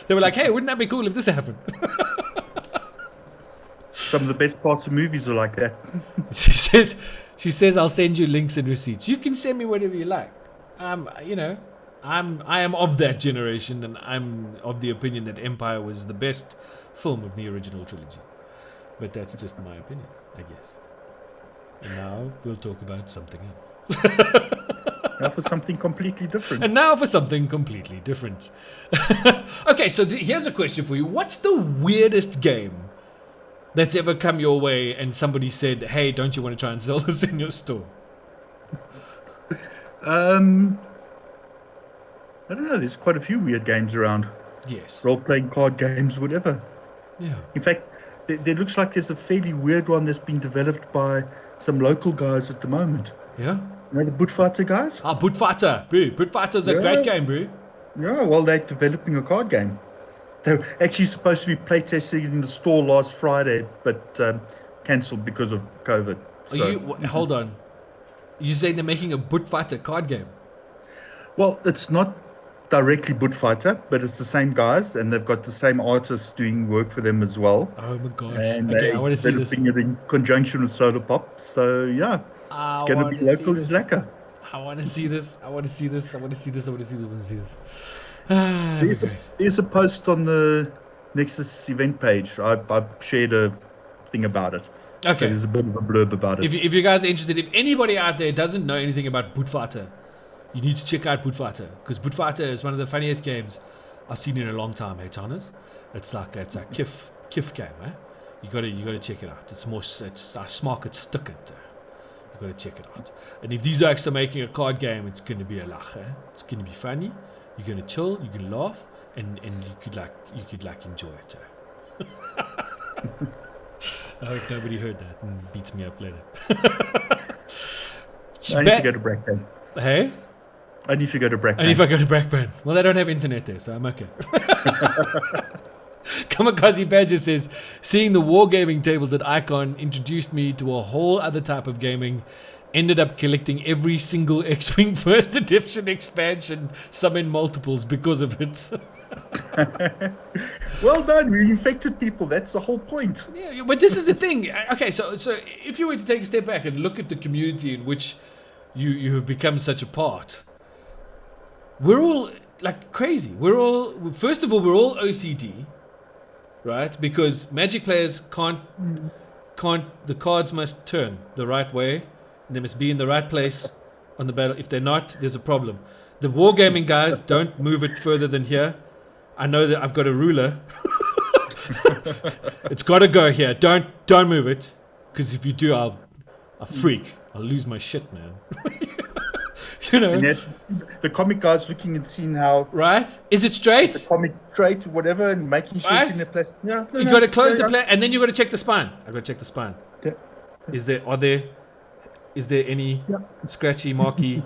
They were like, hey, wouldn't that be cool if this happened? Some of the best parts of movies are like that. She says, I'll send you links and receipts. You can send me whatever you like. I am of that generation, and I'm of the opinion that Empire was the best film of the original trilogy. But that's just my opinion, I guess. And now we'll talk about something else. Now for something completely different. Okay, so here's a question for you. What's the weirdest game that's ever come your way and somebody said, hey, don't you want to try and sell this in your store? I don't know. There's quite a few weird games around. Yes. Role-playing card games, whatever. Yeah. In fact, there looks like there's a fairly weird one that's being developed by some local guys at the moment. Yeah? You know the Bootfighter guys? Bootfighter, bro. Bootfighter's a great game, bro. Yeah, well, they're developing a card game. They were actually supposed to be playtesting in the store last Friday, but cancelled because of COVID. Hold on. You're saying they're making a Bootfighter card game? Well, it's not directly Bootfighter, but it's the same guys, and they've got the same artists doing work for them as well. Oh my gosh. And okay, I want to see this. Developing it in conjunction with Solar Pop. So, yeah, it's going to be local as lekker. I want to see this. There's a post on the Nexus event page. I shared a thing about it. Okay. So there's a bit of a blurb about it. If you guys are interested, if anybody out there doesn't know anything about Bootfighter, you need to check out Bootfighter, because Bootfighter is one of the funniest games I've seen in a long time, hey Thomas? It's a kiff game, eh? You gotta check it out. It's smaak het stukkend. You got to check it out. And if these acts are making a card game, it's going to be a laugh. It's going to be funny. You're going to chill. You can laugh, and you could enjoy it. I hope nobody heard that and beats me up later. I need to go to Blackburn. Hey? Only if you go to Blackburn. Only if I go to Blackburn. Well, I don't have internet there, so I'm okay. Kamikaze Badger says, seeing the wargaming tables at Icon introduced me to a whole other type of gaming. Ended up collecting every single X-Wing First Edition expansion, some in multiples, because of it. Well done, we infected people. That's the whole point. Yeah, but this is the thing. Okay, so if you were to take a step back and look at the community in which you have become such a part, we're all like crazy. First of all, we're all OCD, right? Because Magic players can't. The cards must turn the right way. They must be in the right place on the battle. If they're not, there's a problem. The wargaming guys don't move it further than here. I know that I've got a ruler. It's got to go here. Don't move it, because if you do, I'll freak. I'll lose my shit, man. You know. And the comic guy's looking and seeing how. Right? Is it straight? The comic's straight, whatever, and making sure it's in the place. Yeah. You got to close the plate, and then you got to check the spine. I got to check the spine. Yeah. Is there any scratchy, marky?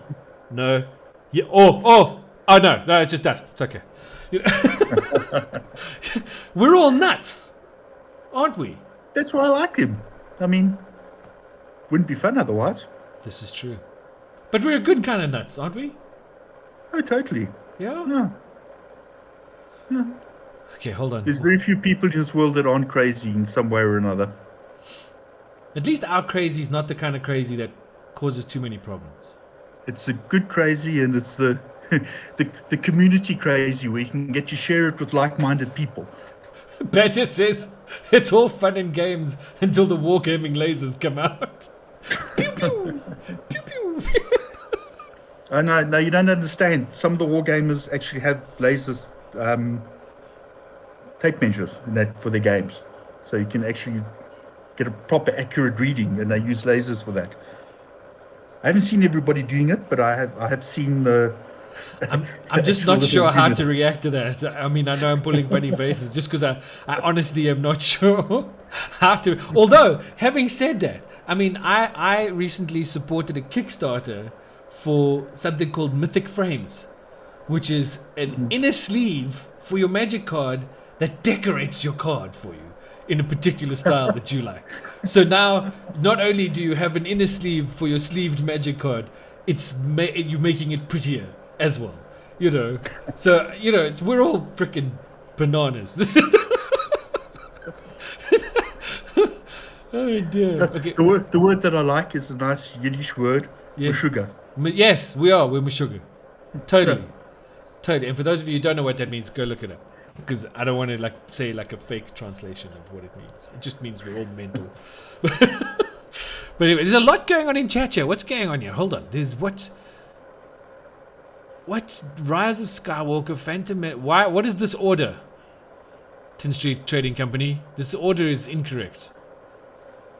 No. Yeah. Oh no, it's just dust. It's okay. You know? We're all nuts, aren't we? That's why I like him. I mean, wouldn't be fun otherwise. This is true. But we're a good kind of nuts, aren't we? Oh, totally. Yeah? Yeah. Okay, hold on. There's very few people in this world that aren't crazy in some way or another. At least our crazy is not the kind of crazy that causes too many problems. It's a good crazy, and it's the the community crazy where you can get to share it with like-minded people. Badger says it's all fun and games until the wargaming lasers come out. Pew pew! Pew pew! Oh, no, you don't understand. Some of the wargamers actually have lasers, tape measures in that for their games. So you can actually get a proper accurate reading, and they use lasers for that. I haven't seen everybody doing it, but I have seen the. I'm just not sure how to react to that. I mean, I know I'm pulling funny faces just because I honestly am not sure how to. Although, having said that, I mean, I recently supported a Kickstarter for something called Mythic Frames, which is an inner sleeve for your Magic card that decorates your card for you in a particular style that you like. So now, not only do you have an inner sleeve for your sleeved Magic card, you're making it prettier as well, you know. So, you know, we're all freaking bananas. Oh dear. Okay. The word that I like is a nice Yiddish word, sugar. Yes, we are. We're Meshuggah. Totally. And for those of you who don't know what that means, go look it up. Because I don't want to say a fake translation of what it means. It just means we're all mental. But anyway, there's a lot going on in chat here. What's going on here? Hold on. There's what Rise of Skywalker, Phantom. What is this order? Tin Street Trading Company. This order is incorrect.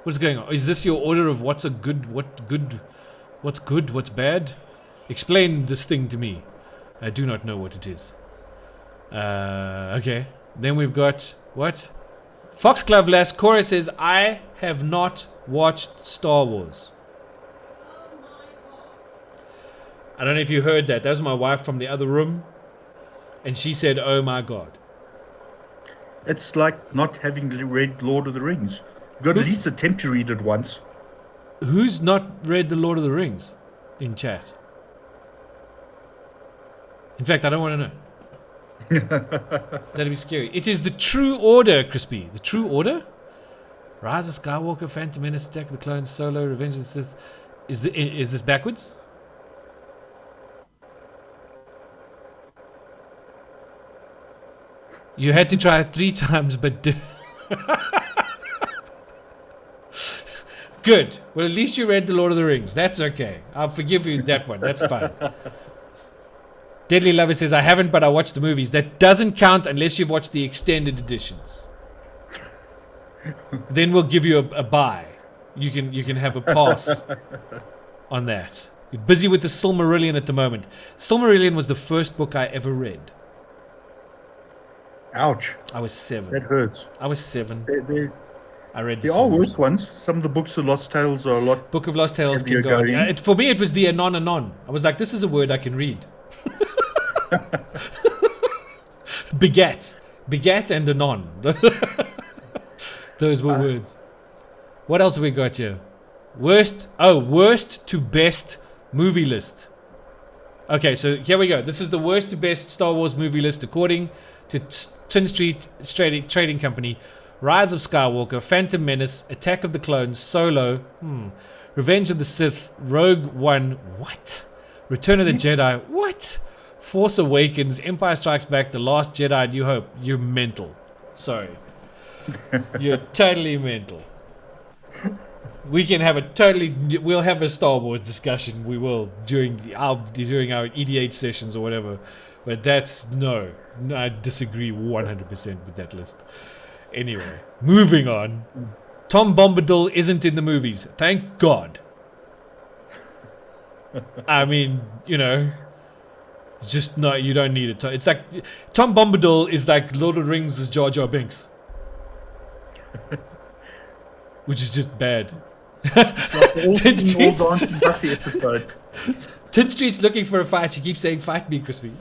What's going on? Is this your order of what's good, what's bad? Explain this thing to me. I do not know what it is. Okay. Then we've got what? Foxglove Lass Cora says, I have not watched Star Wars. I don't know if you heard that. That was my wife from the other room. And she said, oh my God. It's like not having read Lord of the Rings. You've got at least attempt to read it once. Who's not read The Lord of the Rings in chat? In fact, I don't want to know. That'd be scary. It is the True Order, Crispy. The True Order? Rise of Skywalker, Phantom Menace, Attack of the Clones, Solo, Revenge of the Sith. Is this backwards? You had to try it 3 times, but... Good. Well, at least you read The Lord of the Rings. That's okay. I'll forgive you that one. That's fine. Deadly Lover says, I haven't, but I watched the movies. That doesn't count unless you've watched the extended editions. Then we'll give you a buy. you can have a pass on that. You're busy with the Silmarillion at the moment. Silmarillion was the first book I ever read. Ouch. I was 7. That hurts. I was 7. I read the There are Silmarillion. worse ones. Some of the books of Lost Tales are a lot. Book of Lost Tales Heavier can go. going. For me, it was the anon. I was like, this is a word I can read. Begat and anon. Those were words. What else have we got here? Worst to best movie list. Okay, so here we go. This is the worst to best Star Wars movie list according to Tin Street Trading Company. Rise of Skywalker, Phantom Menace, Attack of the Clones, Solo, Revenge of the Sith, Rogue One, what? Return of the Jedi, what? Force Awakens, Empire Strikes Back, The Last Jedi, New Hope. You're mental. Sorry. You're totally mental. We'll have a Star Wars discussion. We will during our EDH sessions or whatever. But no, I disagree 100% with that list. Anyway, moving on. Tom Bombadil isn't in the movies. Thank God. I mean, just no, you don't need it. It's like Tom Bombadil is like Lord of the Rings is Jar Jar Binks. Which is just bad. Tin Street's looking for a fight. She keeps saying, "Fight me, Crispy."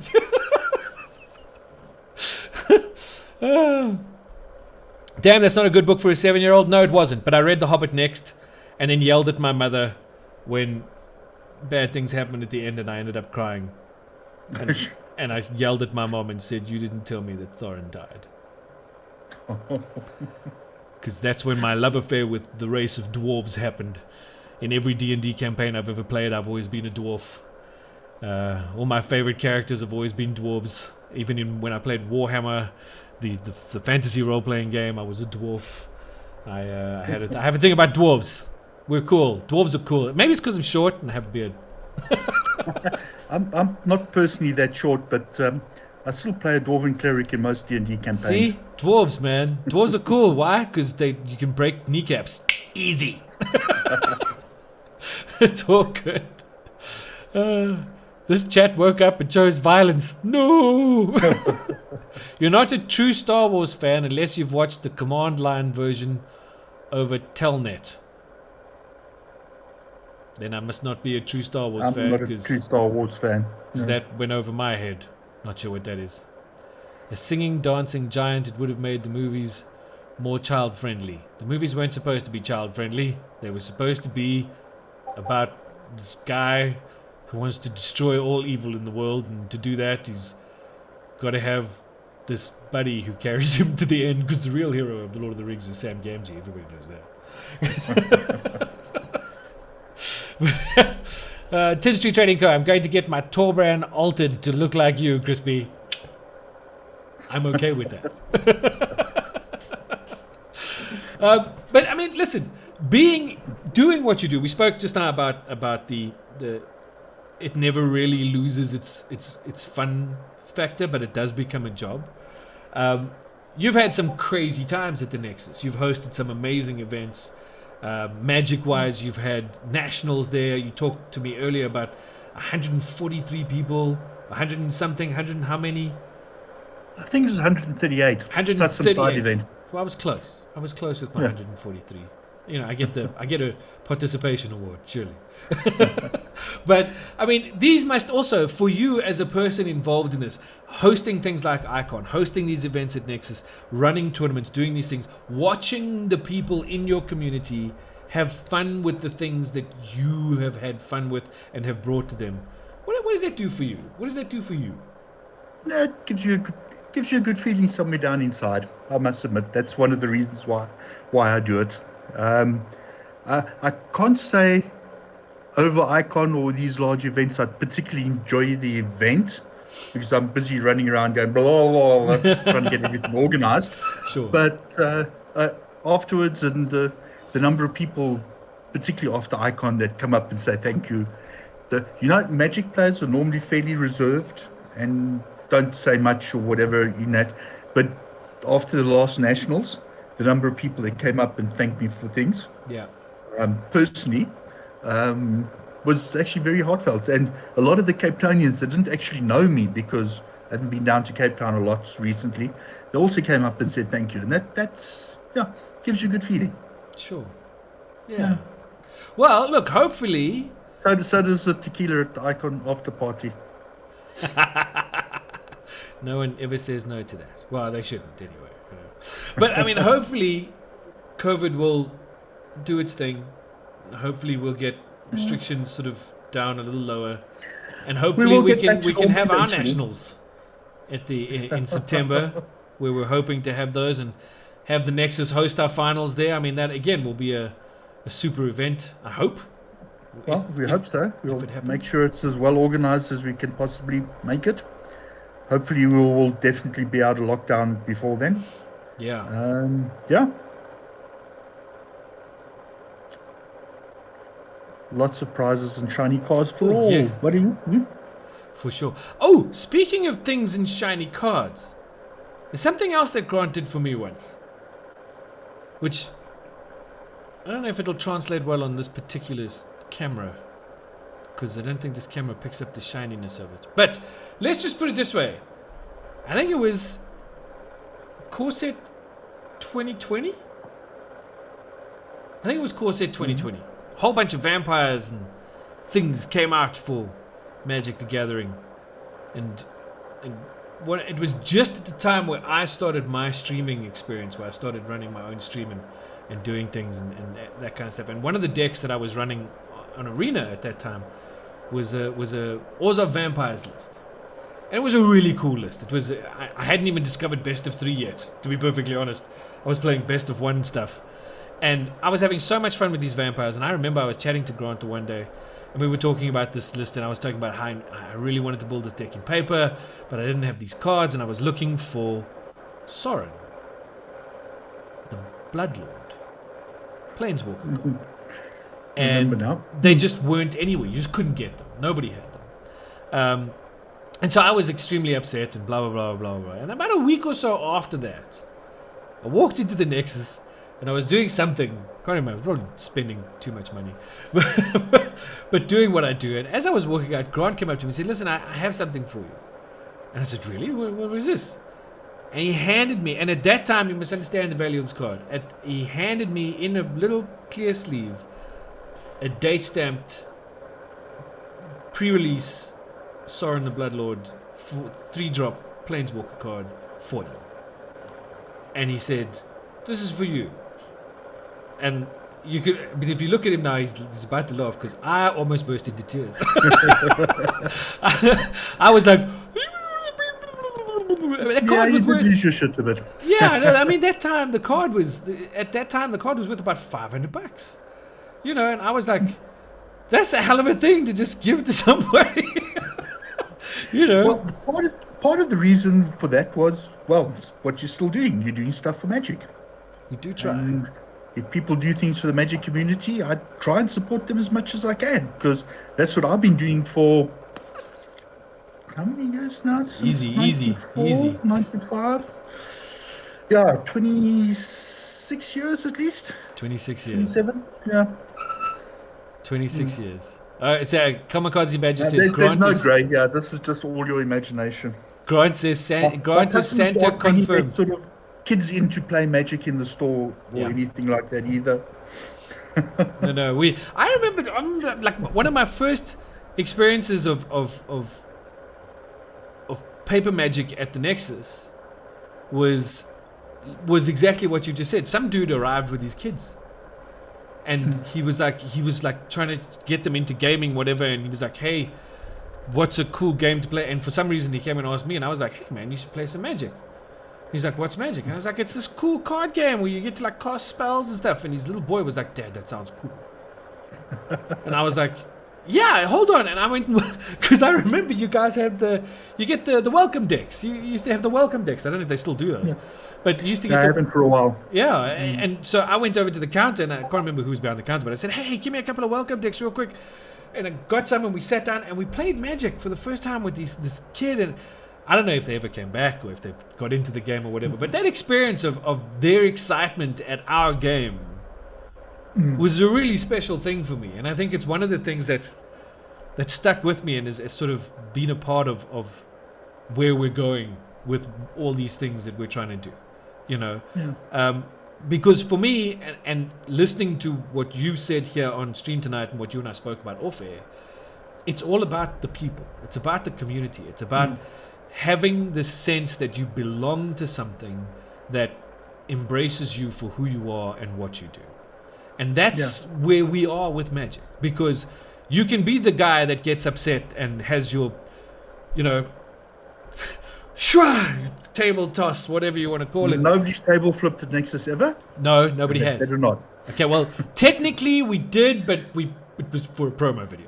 Damn, that's not a good book for a 7-year-old. No, it wasn't. But I read The Hobbit next, and then yelled at my mother when bad things happened at the end, and I ended up crying. And I yelled at my mom and said, "You didn't tell me that Thorin died." Because that's when my love affair with the race of dwarves happened. In every D&D campaign I've ever played, I've always been a dwarf. All my favorite characters have always been dwarves. Even when I played Warhammer, the fantasy role-playing game, I was a dwarf. I have a thing about dwarves. We're cool. Dwarves are cool. Maybe it's because I'm short and I have a beard. I'm not personally that short, but I still play a dwarven cleric in most D&D campaigns. See? Dwarves, man. Dwarves are cool. Why? Because you can break kneecaps. Easy. It's all good. This chat woke up and chose violence. No! You're not a true Star Wars fan unless you've watched the command line version over Telnet. Then I must not be a true Star Wars fan. I'm not a true Star Wars fan. No. That went over my head. Not sure what that is. A singing, dancing giant, it would have made the movies more child-friendly. The movies weren't supposed to be child-friendly. They were supposed to be about this guy who wants to destroy all evil in the world, and to do that he's got to have this buddy who carries him to the end, because the real hero of The Lord of the Rings is Sam Gamgee. Everybody knows that. Tin Street Trading Co. I'm going to get my Torbrand altered to look like you, Crispy. I'm okay with that. But I mean, listen, doing what you do. We spoke just now about the it never really loses its fun factor, but it does become a job. You've had some crazy times at the Nexus. You've hosted some amazing events. Magic-wise, you've had nationals there. You talked to me earlier about 143 people, 100 and something, 100 and how many? I think it was 138. 138. Plus some side events. Well, I was close. I was close with my 143. I get a participation award, surely. But I mean, these must also, for you as a person involved in this, hosting things like Icon, hosting these events at Nexus, running tournaments, doing these things, watching the people in your community have fun with the things that you have had fun with and have brought to them. What does that do for you? What does that do for you? No, it gives you a good feeling somewhere down inside. I must admit, that's one of the reasons why I do it. I can't say over Icon or these large events I particularly enjoy the event, because I'm busy running around going blah blah blah, trying to get everything organized. Sure. But afterwards, and the number of people, particularly after Icon, that come up and say thank you. Magic players are normally fairly reserved and don't say much or whatever in that. But after the last nationals, the number of people that came up and thanked me for things. Yeah. personally, was actually very heartfelt. And a lot of the Cape Townians that didn't actually know me because I hadn't been down to Cape Town a lot recently, they also came up and said thank you. And that's, yeah, gives you a good feeling. Sure. Yeah. Well, look, hopefully. So does the tequila at the Icon after party. No one ever says no to that. Well, they shouldn't anyway. But I mean, hopefully, COVID will do its thing. Hopefully, we'll get restrictions sort of down a little lower, and hopefully we can have our nationals at in September, where we're hoping to have those and have the Nexus host our finals there. I mean, that again will be a super event. I hope. Well, we hope so. We'll make sure it's as well organized as we can possibly make it. Hopefully, we will definitely be out of lockdown before then. Yeah. Yeah. Lots of prizes and shiny cards for all. Yes. What are you? For sure. Oh, speaking of things in shiny cards, there's something else that Grant did for me once, which I don't know if it'll translate well on this particular camera, because I don't think this camera picks up the shininess of it. But let's just put it this way. I think it was Corset 2020. I think it was Corset 2020. A whole bunch of vampires and things came out for Magic the Gathering. And what it was just at the time where I started my streaming experience, where I started running my own stream and doing things and that kind of stuff. And one of the decks that I was running on Arena at that time was a Orzhov Vampires list. And it was a really cool list. It was I hadn't even discovered Best of 3 yet, to be perfectly honest. I was playing Best of 1 stuff. And I was having so much fun with these vampires. And I remember I was chatting to Grant the one day, and we were talking about this list, and I was talking about how I really wanted to build this deck in paper, but I didn't have these cards, and I was looking for Sorin, the Bloodlord, Planeswalker card. And they just weren't anywhere. You just couldn't get them. Nobody had them. And so I was extremely upset and blah, blah, blah, blah, blah. And about a week or so after that, I walked into the Nexus and I was doing something. Can't remember, probably spending too much money. But doing what I do. And as I was walking out, Grant came up to me and said, listen, I have something for you. And I said, really? What was this? And he handed me, and at that time, you must understand the value of this card. He handed me in a little clear sleeve a date-stamped pre-release Sorin the Bloodlord 3-drop Planeswalker card foil. And he said, this is for you. And you could, I mean, if you look at him now, he's about to laugh because I almost burst into tears. I was like, you did lose your shit a bit. Yeah, no, I mean, at that time the card was worth about $500. You know, and I was like, that's a hell of a thing to just give to somebody. You know. Well, part of the reason for that was, well, what you're still doing. You're doing stuff for Magic. You do try. And if people do things for the Magic community, I try and support them as much as I can, because that's what I've been doing for how many years now? Easy. 95. Yeah, 26 years at least. 26 years. 27. Yeah. 26 years. So Kamikaze Badger says there's no grey. Yeah, this is just all your imagination. Grant says Santa confirmed. Sort of kids into play Magic in the store or anything like that either. No. I remember like one of my first experiences of paper Magic at the Nexus was exactly what you just said. Some dude arrived with his kids. And he was like trying to get them into gaming, whatever. And he was like, hey, what's a cool game to play? And for some reason he came and asked me, and I was like, hey man, you should play some Magic. He's like, what's Magic? And I was like, it's this cool card game where you get to like cast spells and stuff. And his little boy was like, Dad, that sounds cool. And I was like, yeah, hold on. And I went, because I remember you guys had you get the welcome decks. You used to have the welcome decks. I don't know if they still do those. Yeah. But you used to get. I haven't for a while. Yeah, and so I went over to the counter, and I can't remember who was behind the counter, but I said, hey, give me a couple of welcome decks real quick. And I got some, and we sat down, and we played Magic for the first time with this kid, and I don't know if they ever came back or if they got into the game or whatever, but that experience of their excitement at our game was a really special thing for me. And I think it's one of the things that stuck with me and is sort of been a part of where we're going with all these things that we're trying to do, you know. Because for me, and listening to what you said here on stream tonight and what you and I spoke about off air, it's all about the people. It's about the community. It's about having the sense that you belong to something that embraces you for who you are and what you do. And that's where we are with Magic. Because you can be the guy that gets upset and has your, you know, table toss, whatever you want to call it. Nobody's table flipped at Nexus ever? No, nobody has. They do not. Okay, well, technically we did, but it was for a promo video.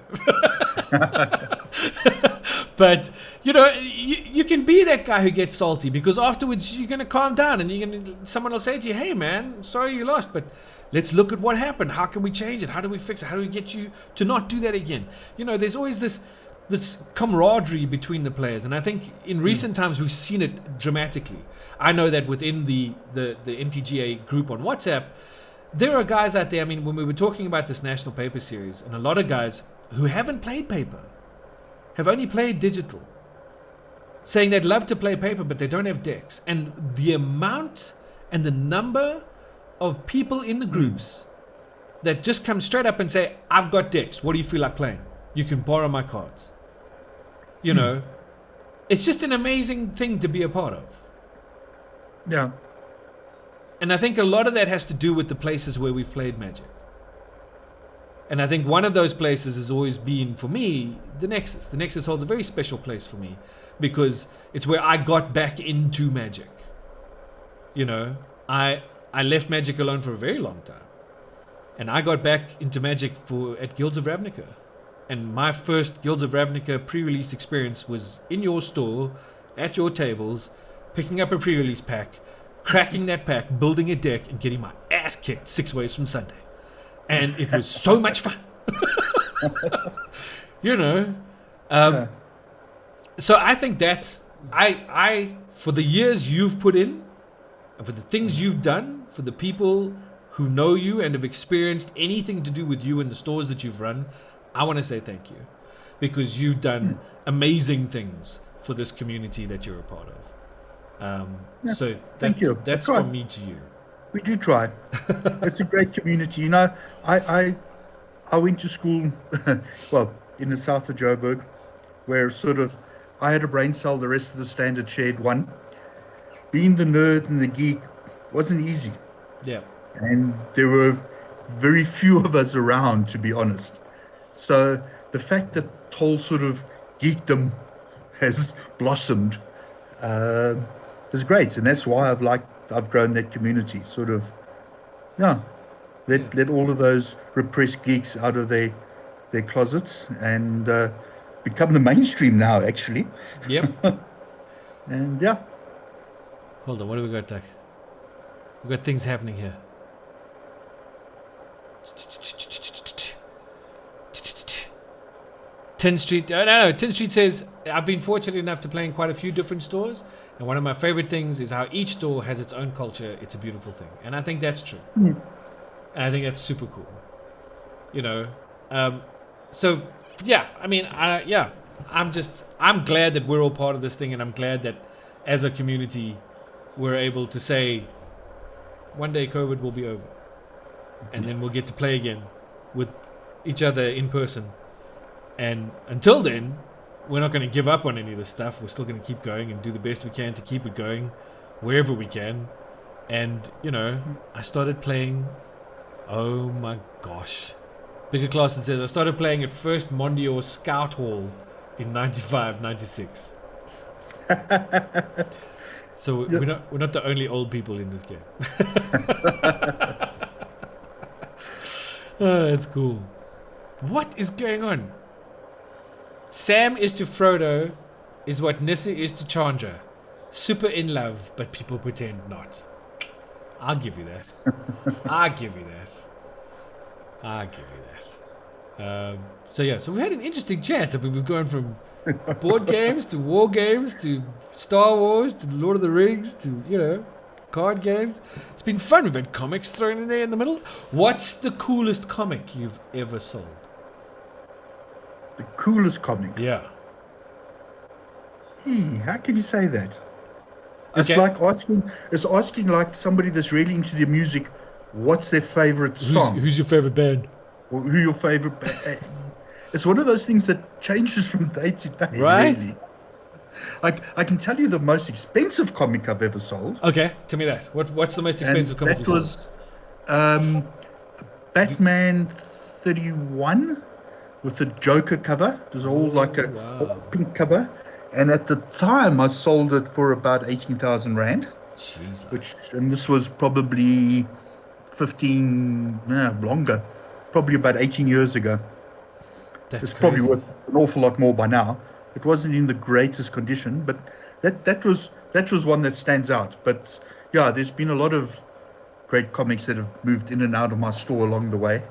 But, you know, you can be that guy who gets salty because afterwards you're going to calm down and someone will say to you, hey, man, sorry you lost, but let's look at what happened. How can we change it? How do we fix it? How do we get you to not do that again? You know, there's always this camaraderie between the players, and I think in recent times we've seen it dramatically. I know that within the NTGA group on WhatsApp, there are guys out there. I mean, when we were talking about this National Paper Series, and a lot of guys who haven't played paper, have only played digital, saying they'd love to play paper, but they don't have decks. And the amount and the number of people in the groups that just come straight up and say, I've got decks. What do you feel like playing? You can borrow my cards. You know, it's just an amazing thing to be a part of. Yeah. And I think a lot of that has to do with the places where we've played Magic. And I think one of those places has always been, for me, the Nexus. The Nexus holds a very special place for me because it's where I got back into Magic. You know, I left Magic alone for a very long time. And I got back into Magic at Guilds of Ravnica. And my first Guilds of Ravnica pre-release experience was in your store, at your tables, picking up a pre-release pack, cracking that pack, building a deck, and getting my ass kicked 6 ways from Sunday. And it was so much fun. You know. So I think that's, I for the years you've put in, and for the things you've done, for the people who know you and have experienced anything to do with you in the stores that you've run, I want to say thank you. Because you've done amazing things for this community that you're a part of. So thank you. That's from me to you. We do try. It's a great community. You know, I went to school, well, in the south of Joburg, where sort of I had a brain cell, the rest of the standard shared one. Being the nerd and the geek wasn't easy. Yeah. And there were very few of us around, to be honest. So the fact that whole sort of geekdom has blossomed is great. And that's why I've grown that community, sort of, let all of those repressed geeks out of their closets and become the mainstream now, actually. Yep. And Hold on, what do we got, Doug? We've got things happening here. 10th Street, 10th Street says, I've been fortunate enough to play in quite a few different stores, and one of my favorite things is how each store has its own culture. It's a beautiful thing. And I think that's true. And I think that's super cool. You know? So, yeah, I mean, I'm glad that we're all part of this thing, and I'm glad that as a community, we're able to say, one day COVID will be over. And then we'll get to play again with each other in person. And until then, we're not going to give up on any of this stuff. We're still going to keep going and do the best we can to keep it going wherever we can. And, you know, I started playing, oh my gosh. Bigger Clausen says, I started playing at First Mondial Scout Hall in 95, 96. So we're not the only old people in this game. Oh, that's cool. What is going on? Sam is to Frodo is what Nissa is to Chandra. Super in love, but people pretend not. I'll give you that. I'll give you that. So we've had an interesting chat. I mean, we've gone from board games to war games to Star Wars to Lord of the Rings to, you know, card games. It's been fun. We've had comics thrown in there in the middle. What's the coolest comic you've ever sold? The coolest comic. Yeah. How can you say that? It's Okay. like asking like somebody that's really into their music, what's their favorite song, Who's your favorite band? or who your favorite. It's one of those things that changes from day to day. Right. Really. I can tell you the most expensive comic I've ever sold. Okay, tell me that. What's the most expensive And comic that you was sold? Batman 31 with the Joker cover. It was all like a wow. pink cover. And at the time, I sold it for about 18,000 Rand, Jeez. and this was probably 15, longer, probably about 18 years ago. That's It's crazy. probably worth an awful lot more by now. It wasn't in the greatest condition, but that was one that stands out. But yeah, there's been a lot of great comics that have moved in and out of my store along the way.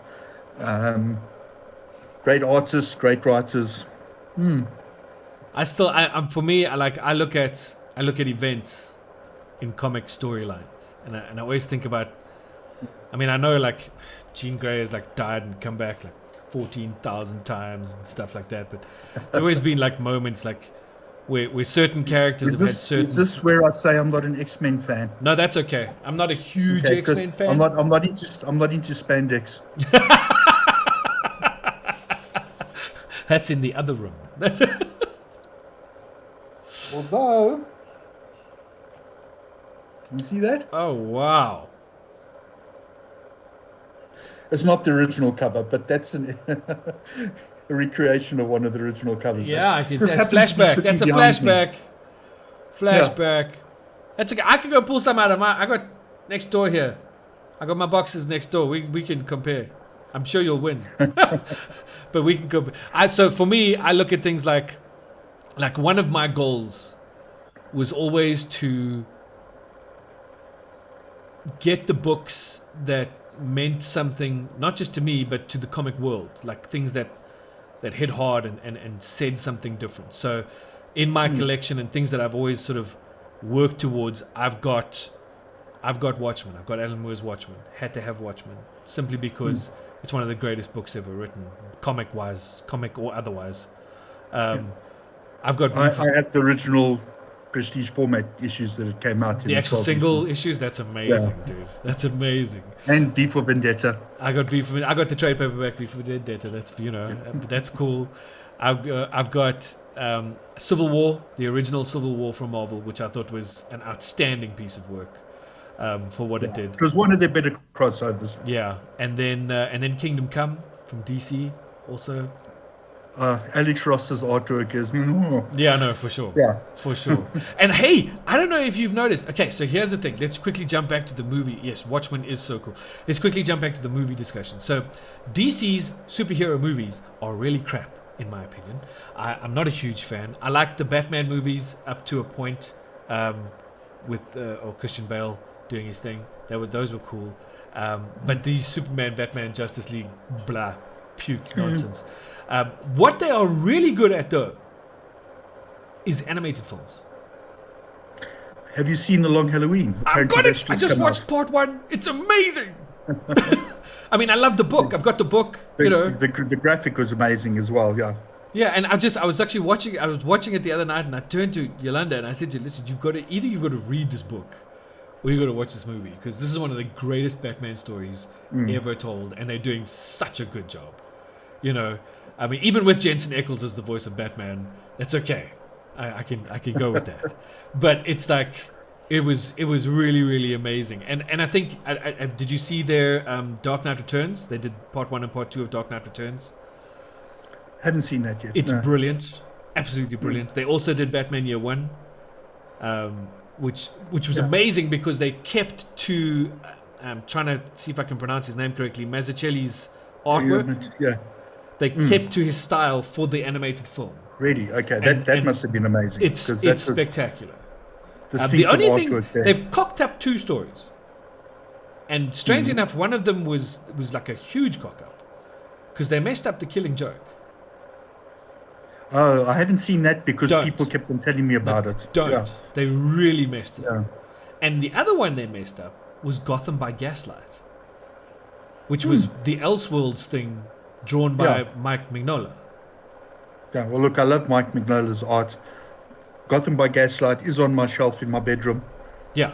Great artists, great writers. For me, I look at events in comic storylines, and I always think about. I mean, I know like Jean Grey has like died and come back like 14,000 times and stuff like that, but there always been like moments like where certain characters have had certain. Is this where I say I'm not an X-Men fan? No, that's okay. I'm not a huge Okay, 'cause X-Men fan. I'm not into spandex. That's in the other room. Although, can you see that? Oh wow. It's not the original cover, but that's a recreation of one of the original covers. Yeah, I can This say happens to be flashback. sitting That's a behind me. flashback. Flashback. That's okay. I can go pull some out of I got next door here. I got my boxes next door. We can compare. I'm sure you'll win. But we can compare. So for me, I look at things like one of my goals was always to get the books that meant something, not just to me, but to the comic world. Like things that hit hard and said something different. So in my collection and things that I've always sort of worked towards, I've got Watchmen. I've got Alan Moore's Watchmen. Had to have Watchmen simply because it's one of the greatest books ever written, comic or otherwise. I've got I have the original Prestige format issues that it came out in. the extra 12 single issues. issues. That's amazing, dude. That's amazing. And V for Vendetta. I got the trade paperback V for Vendetta. That's that's cool. I've got Civil War, the original Civil War from Marvel, which I thought was an outstanding piece of work for what it did. It was one of their better crossovers. Yeah, and then Kingdom Come from DC also. Alex Ross's artwork is. Yeah, no, for sure. Yeah. For sure. And hey, I don't know if you've noticed. Okay, so here's the thing. Let's quickly jump back to the movie. Yes, Watchmen is so cool. Let's quickly jump back to the movie discussion. So DC's superhero movies are really crap, in my opinion. I'm not a huge fan. I like the Batman movies up to a point with Christian Bale doing his thing. Those were cool. But these Superman, Batman, Justice League, blah, puke nonsense. What they are really good at, though, is animated films. Have you seen The Long Halloween? I've got it. I just come watched out. part one. It's amazing. I mean, I love the book. I've got the book. The graphic was amazing as well. Yeah. Yeah, and I was actually watching. I was watching it the other night, and I turned to Yolanda and I said to her, "Listen, you've got to read this book, or you've got to watch this movie because this is one of the greatest Batman stories ever told, and they're doing such a good job. I mean, even with Jensen Ackles as the voice of Batman, that's okay. I can go with that. But it's like it was really, really amazing. And I think did you see their Dark Knight Returns? They did part 1 and part 2 of Dark Knight Returns. Haven't seen that yet. It's no. brilliant, absolutely brilliant. They also did Batman Year One, which was amazing because they kept to. I'm trying to see if I can pronounce his name correctly. Mazzucchelli's artwork. Yeah. They kept to his style for the animated film. Really? Okay. And That must have been amazing. It's spectacular. The Distinctive only thing artwork there. they've cocked up 2 stories, and strangely enough, one of them was like a huge cock up because they messed up the Killing Joke. Oh, I haven't seen that because Don't. people kept on telling me about it. Don't. Yeah. They really messed it up. And the other one they messed up was Gotham by Gaslight, which was the Elseworlds thing drawn by Mike Mignola. Yeah, well, look, I love Mike Mignola's art. Gotham by Gaslight is on my shelf in my bedroom. Yeah.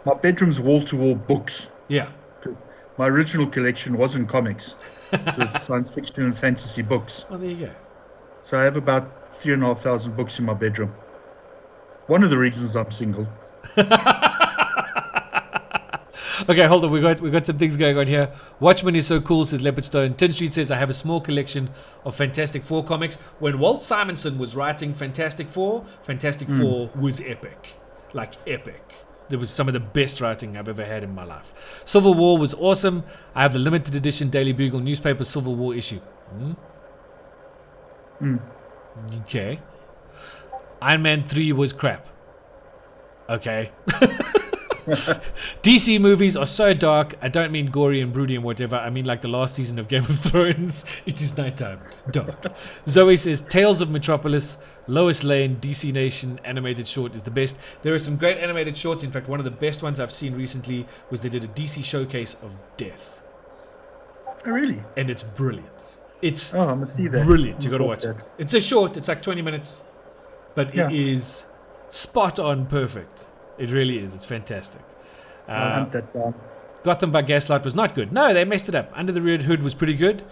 My bedroom's wall-to-wall books. Yeah. My original collection wasn't comics. It was science fiction and fantasy books. Oh, there you go. So I have about 3,500 books in my bedroom. One of the reasons I'm single. Okay, hold on. We got some things going on here. Watchmen is so cool, says Leopard Stone. Tin Street says, I have a small collection of Fantastic Four comics. When Walt Simonson was writing Fantastic Four was epic. Like epic. There was some of the best writing I've ever had in my life. Civil War was awesome. I have the limited edition Daily Bugle newspaper Civil War issue. Okay. Iron Man 3 was crap. Okay. DC movies are so dark. I don't mean gory and broody and whatever. I mean like the last season of Game of Thrones. It is nighttime. Dark. Zoe says Tales of Metropolis, Lois Lane, DC Nation animated short is the best. There are some great animated shorts. In fact, one of the best ones I've seen recently was they did a DC showcase of death. Oh, really? And it's brilliant. It's I'm gonna see that. brilliant. You got to Watch watch it. that. It's a short. It's like 20 minutes. But it is spot on perfect. It really is. It's fantastic. I'll hunt that down. Gotham by Gaslight was not good. No, they messed it up. Under the Red Hood was pretty good.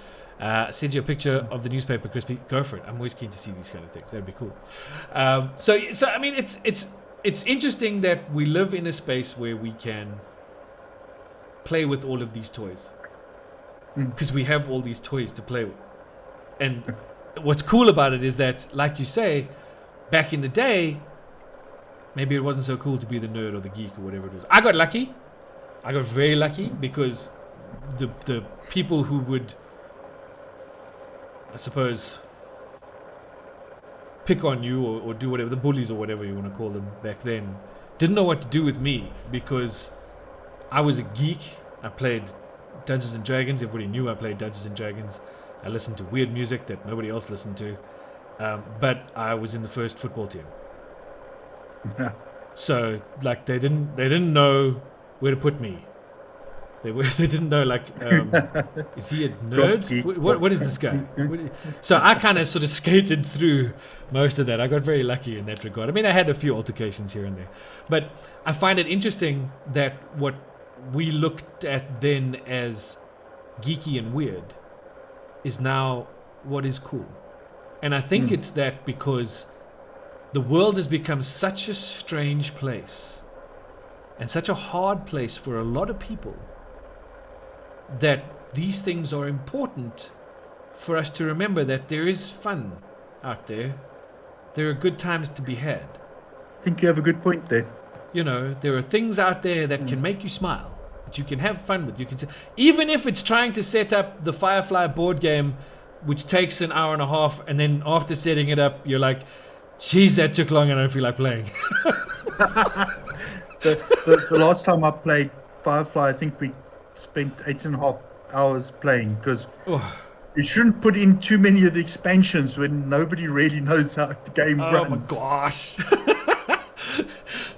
Send you a picture of the newspaper, Crispy. Go for it. I'm always keen to see these kind of things. That'd be cool. So I mean, it's interesting that we live in a space where we can play with all of these toys because we have all these toys to play with. And what's cool about it is that, like you say, back in the day, maybe it wasn't so cool to be the nerd or the geek or whatever it was. I got lucky. I got very lucky because the people who would, I suppose, pick on you or do whatever, the bullies or whatever you want to call them back then, didn't know what to do with me because I was a geek. I played Dungeons and Dragons. Everybody knew I played Dungeons and Dragons. I listened to weird music that nobody else listened to. But I was in the first football team. So like they didn't know where to put me. They didn't know like is he a nerd? What is this guy? So I kind of sort of skated through most of that. I got very lucky in that regard. I mean, I had a few altercations here and there, but I find it interesting that what we looked at then as geeky and weird is now what is cool. And I think it's that because the world has become such a strange place and such a hard place for a lot of people that these things are important for us to remember that there is fun out there. There are good times to be had. I think you have a good point there. You know, there are things out there that can make you smile, that you can have fun with. You can, even if it's trying to set up the Firefly board game, which takes an hour and a half, and then after setting it up, you're like, geez, that took long and I don't feel like playing. the last time I played Firefly, I think we spent 8.5 hours playing because you shouldn't put in too many of the expansions when nobody really knows how the game runs. Oh my gosh.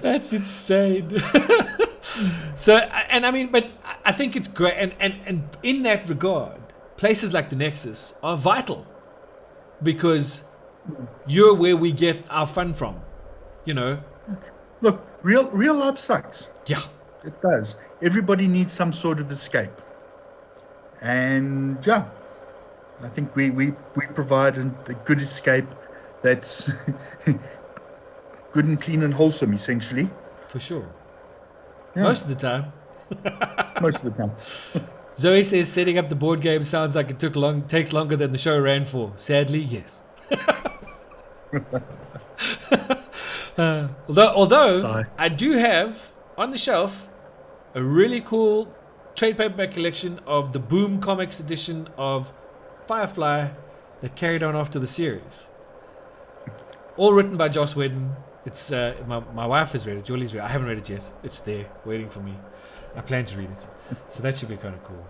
That's insane. So, and I mean, but I think it's great. And in that regard, places like the Nexus are vital because you're where we get our fun from, you know. Look, real life sucks. Yeah, it does. Everybody needs some sort of escape, and I think we provide a good escape that's good and clean and wholesome, essentially. For sure. Yeah. Most of the time. Most of the time. Zoe says setting up the board game sounds like it takes longer than the show ran for. Sadly, yes. Although Sorry. I do have on the shelf a really cool trade paperback collection of the Boom Comics edition of Firefly that carried on after the series. All written by Joss Whedon. It's my wife has read it. Julie's read it. I haven't read it yet. It's there waiting for me. I plan to read it, so that should be kind of cool.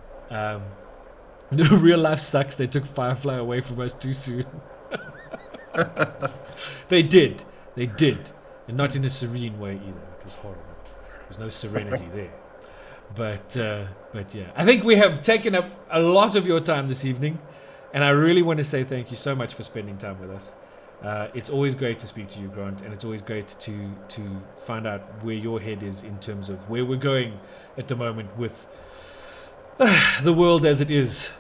Real life sucks. They took Firefly away from us too soon. They did, and not in a serene way either. It was horrible. There's no serenity there. But yeah, I think we have taken up a lot of your time this evening, and I really want to say thank you so much for spending time with us. It's always great to speak to you, Grant, and it's always great to find out where your head is in terms of where we're going at the moment with the world as it is.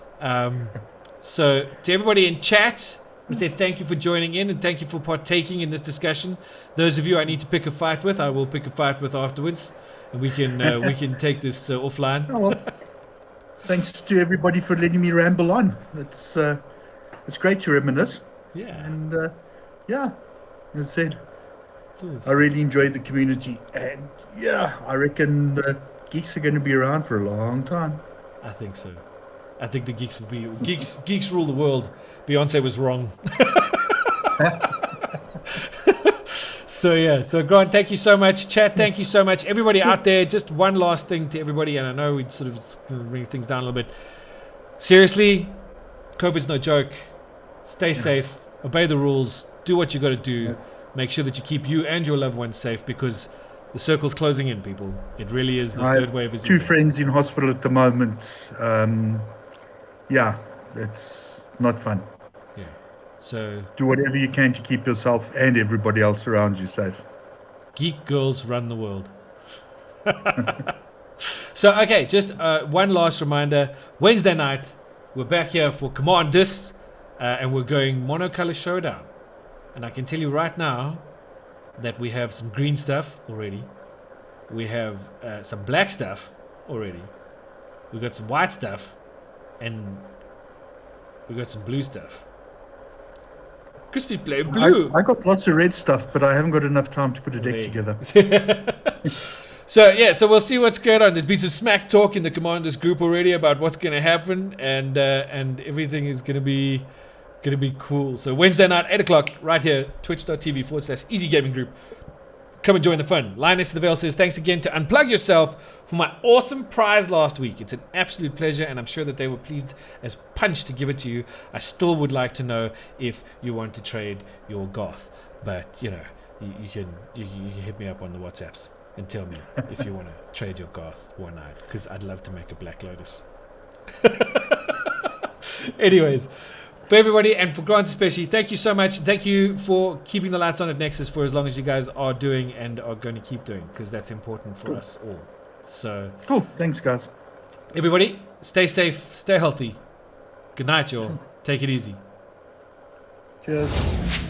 So to everybody in chat, I say thank you for joining in and thank you for partaking in this discussion. Those of you I need to pick a fight with, I will pick a fight with afterwards, and we can take this offline. Oh, well, thanks to everybody for letting me ramble on. It's great to reminisce. Yeah. And yeah, as I said, always I really enjoyed the community, and yeah, I reckon the geeks are going to be around for a long time. I think so. I think the geeks will be geeks rule the world. Beyonce was wrong. So yeah, so Grant, thank you so much. Chat, thank you so much. Everybody out there, just one last thing to everybody, and I know we sort of bring things down a little bit. Seriously, COVID's no joke. Stay safe, obey the rules, do what you got to do. Make sure that you keep you and your loved ones safe, because the circle's closing in, people. It really is. This third wave is two friends in hospital at the moment. Yeah, it's not fun. Yeah. So do whatever you can to keep yourself and everybody else around you safe. Geek girls run the world. So, okay, just one last reminder. Wednesday night, we're back here for Command Dis, and we're going Monocolor Showdown. And I can tell you right now that we have some green stuff already. We have some black stuff already. We got some white stuff, and we got some blue stuff. Crispy play blue. I got lots of red stuff, but I haven't got enough time to put a deck together. So yeah, so we'll see what's going on. There's been some smack talk in the Commanders group already about what's going to happen, and everything is going to be cool. So Wednesday night, 8 o'clock, right here, twitch.tv/Easy Gaming Group. Come and join the fun. Linus the Veil says, thanks again to Unplug Yourself for my awesome prize last week. It's an absolute pleasure, and I'm sure that they were pleased as punch to give it to you. I still would like to know if you want to trade your goth. But, you know, you can hit me up on the WhatsApps and tell me if you want to trade your goth one night, because I'd love to make a Black Lotus. Anyways, for everybody, and for Grant especially, thank you so much. Thank you for keeping the lights on at Nexus for as long as you guys are doing and are going to keep doing, because that's important for us all. So cool. Thanks, guys. Everybody, stay safe, stay healthy. Good night, y'all. Take it easy. Cheers.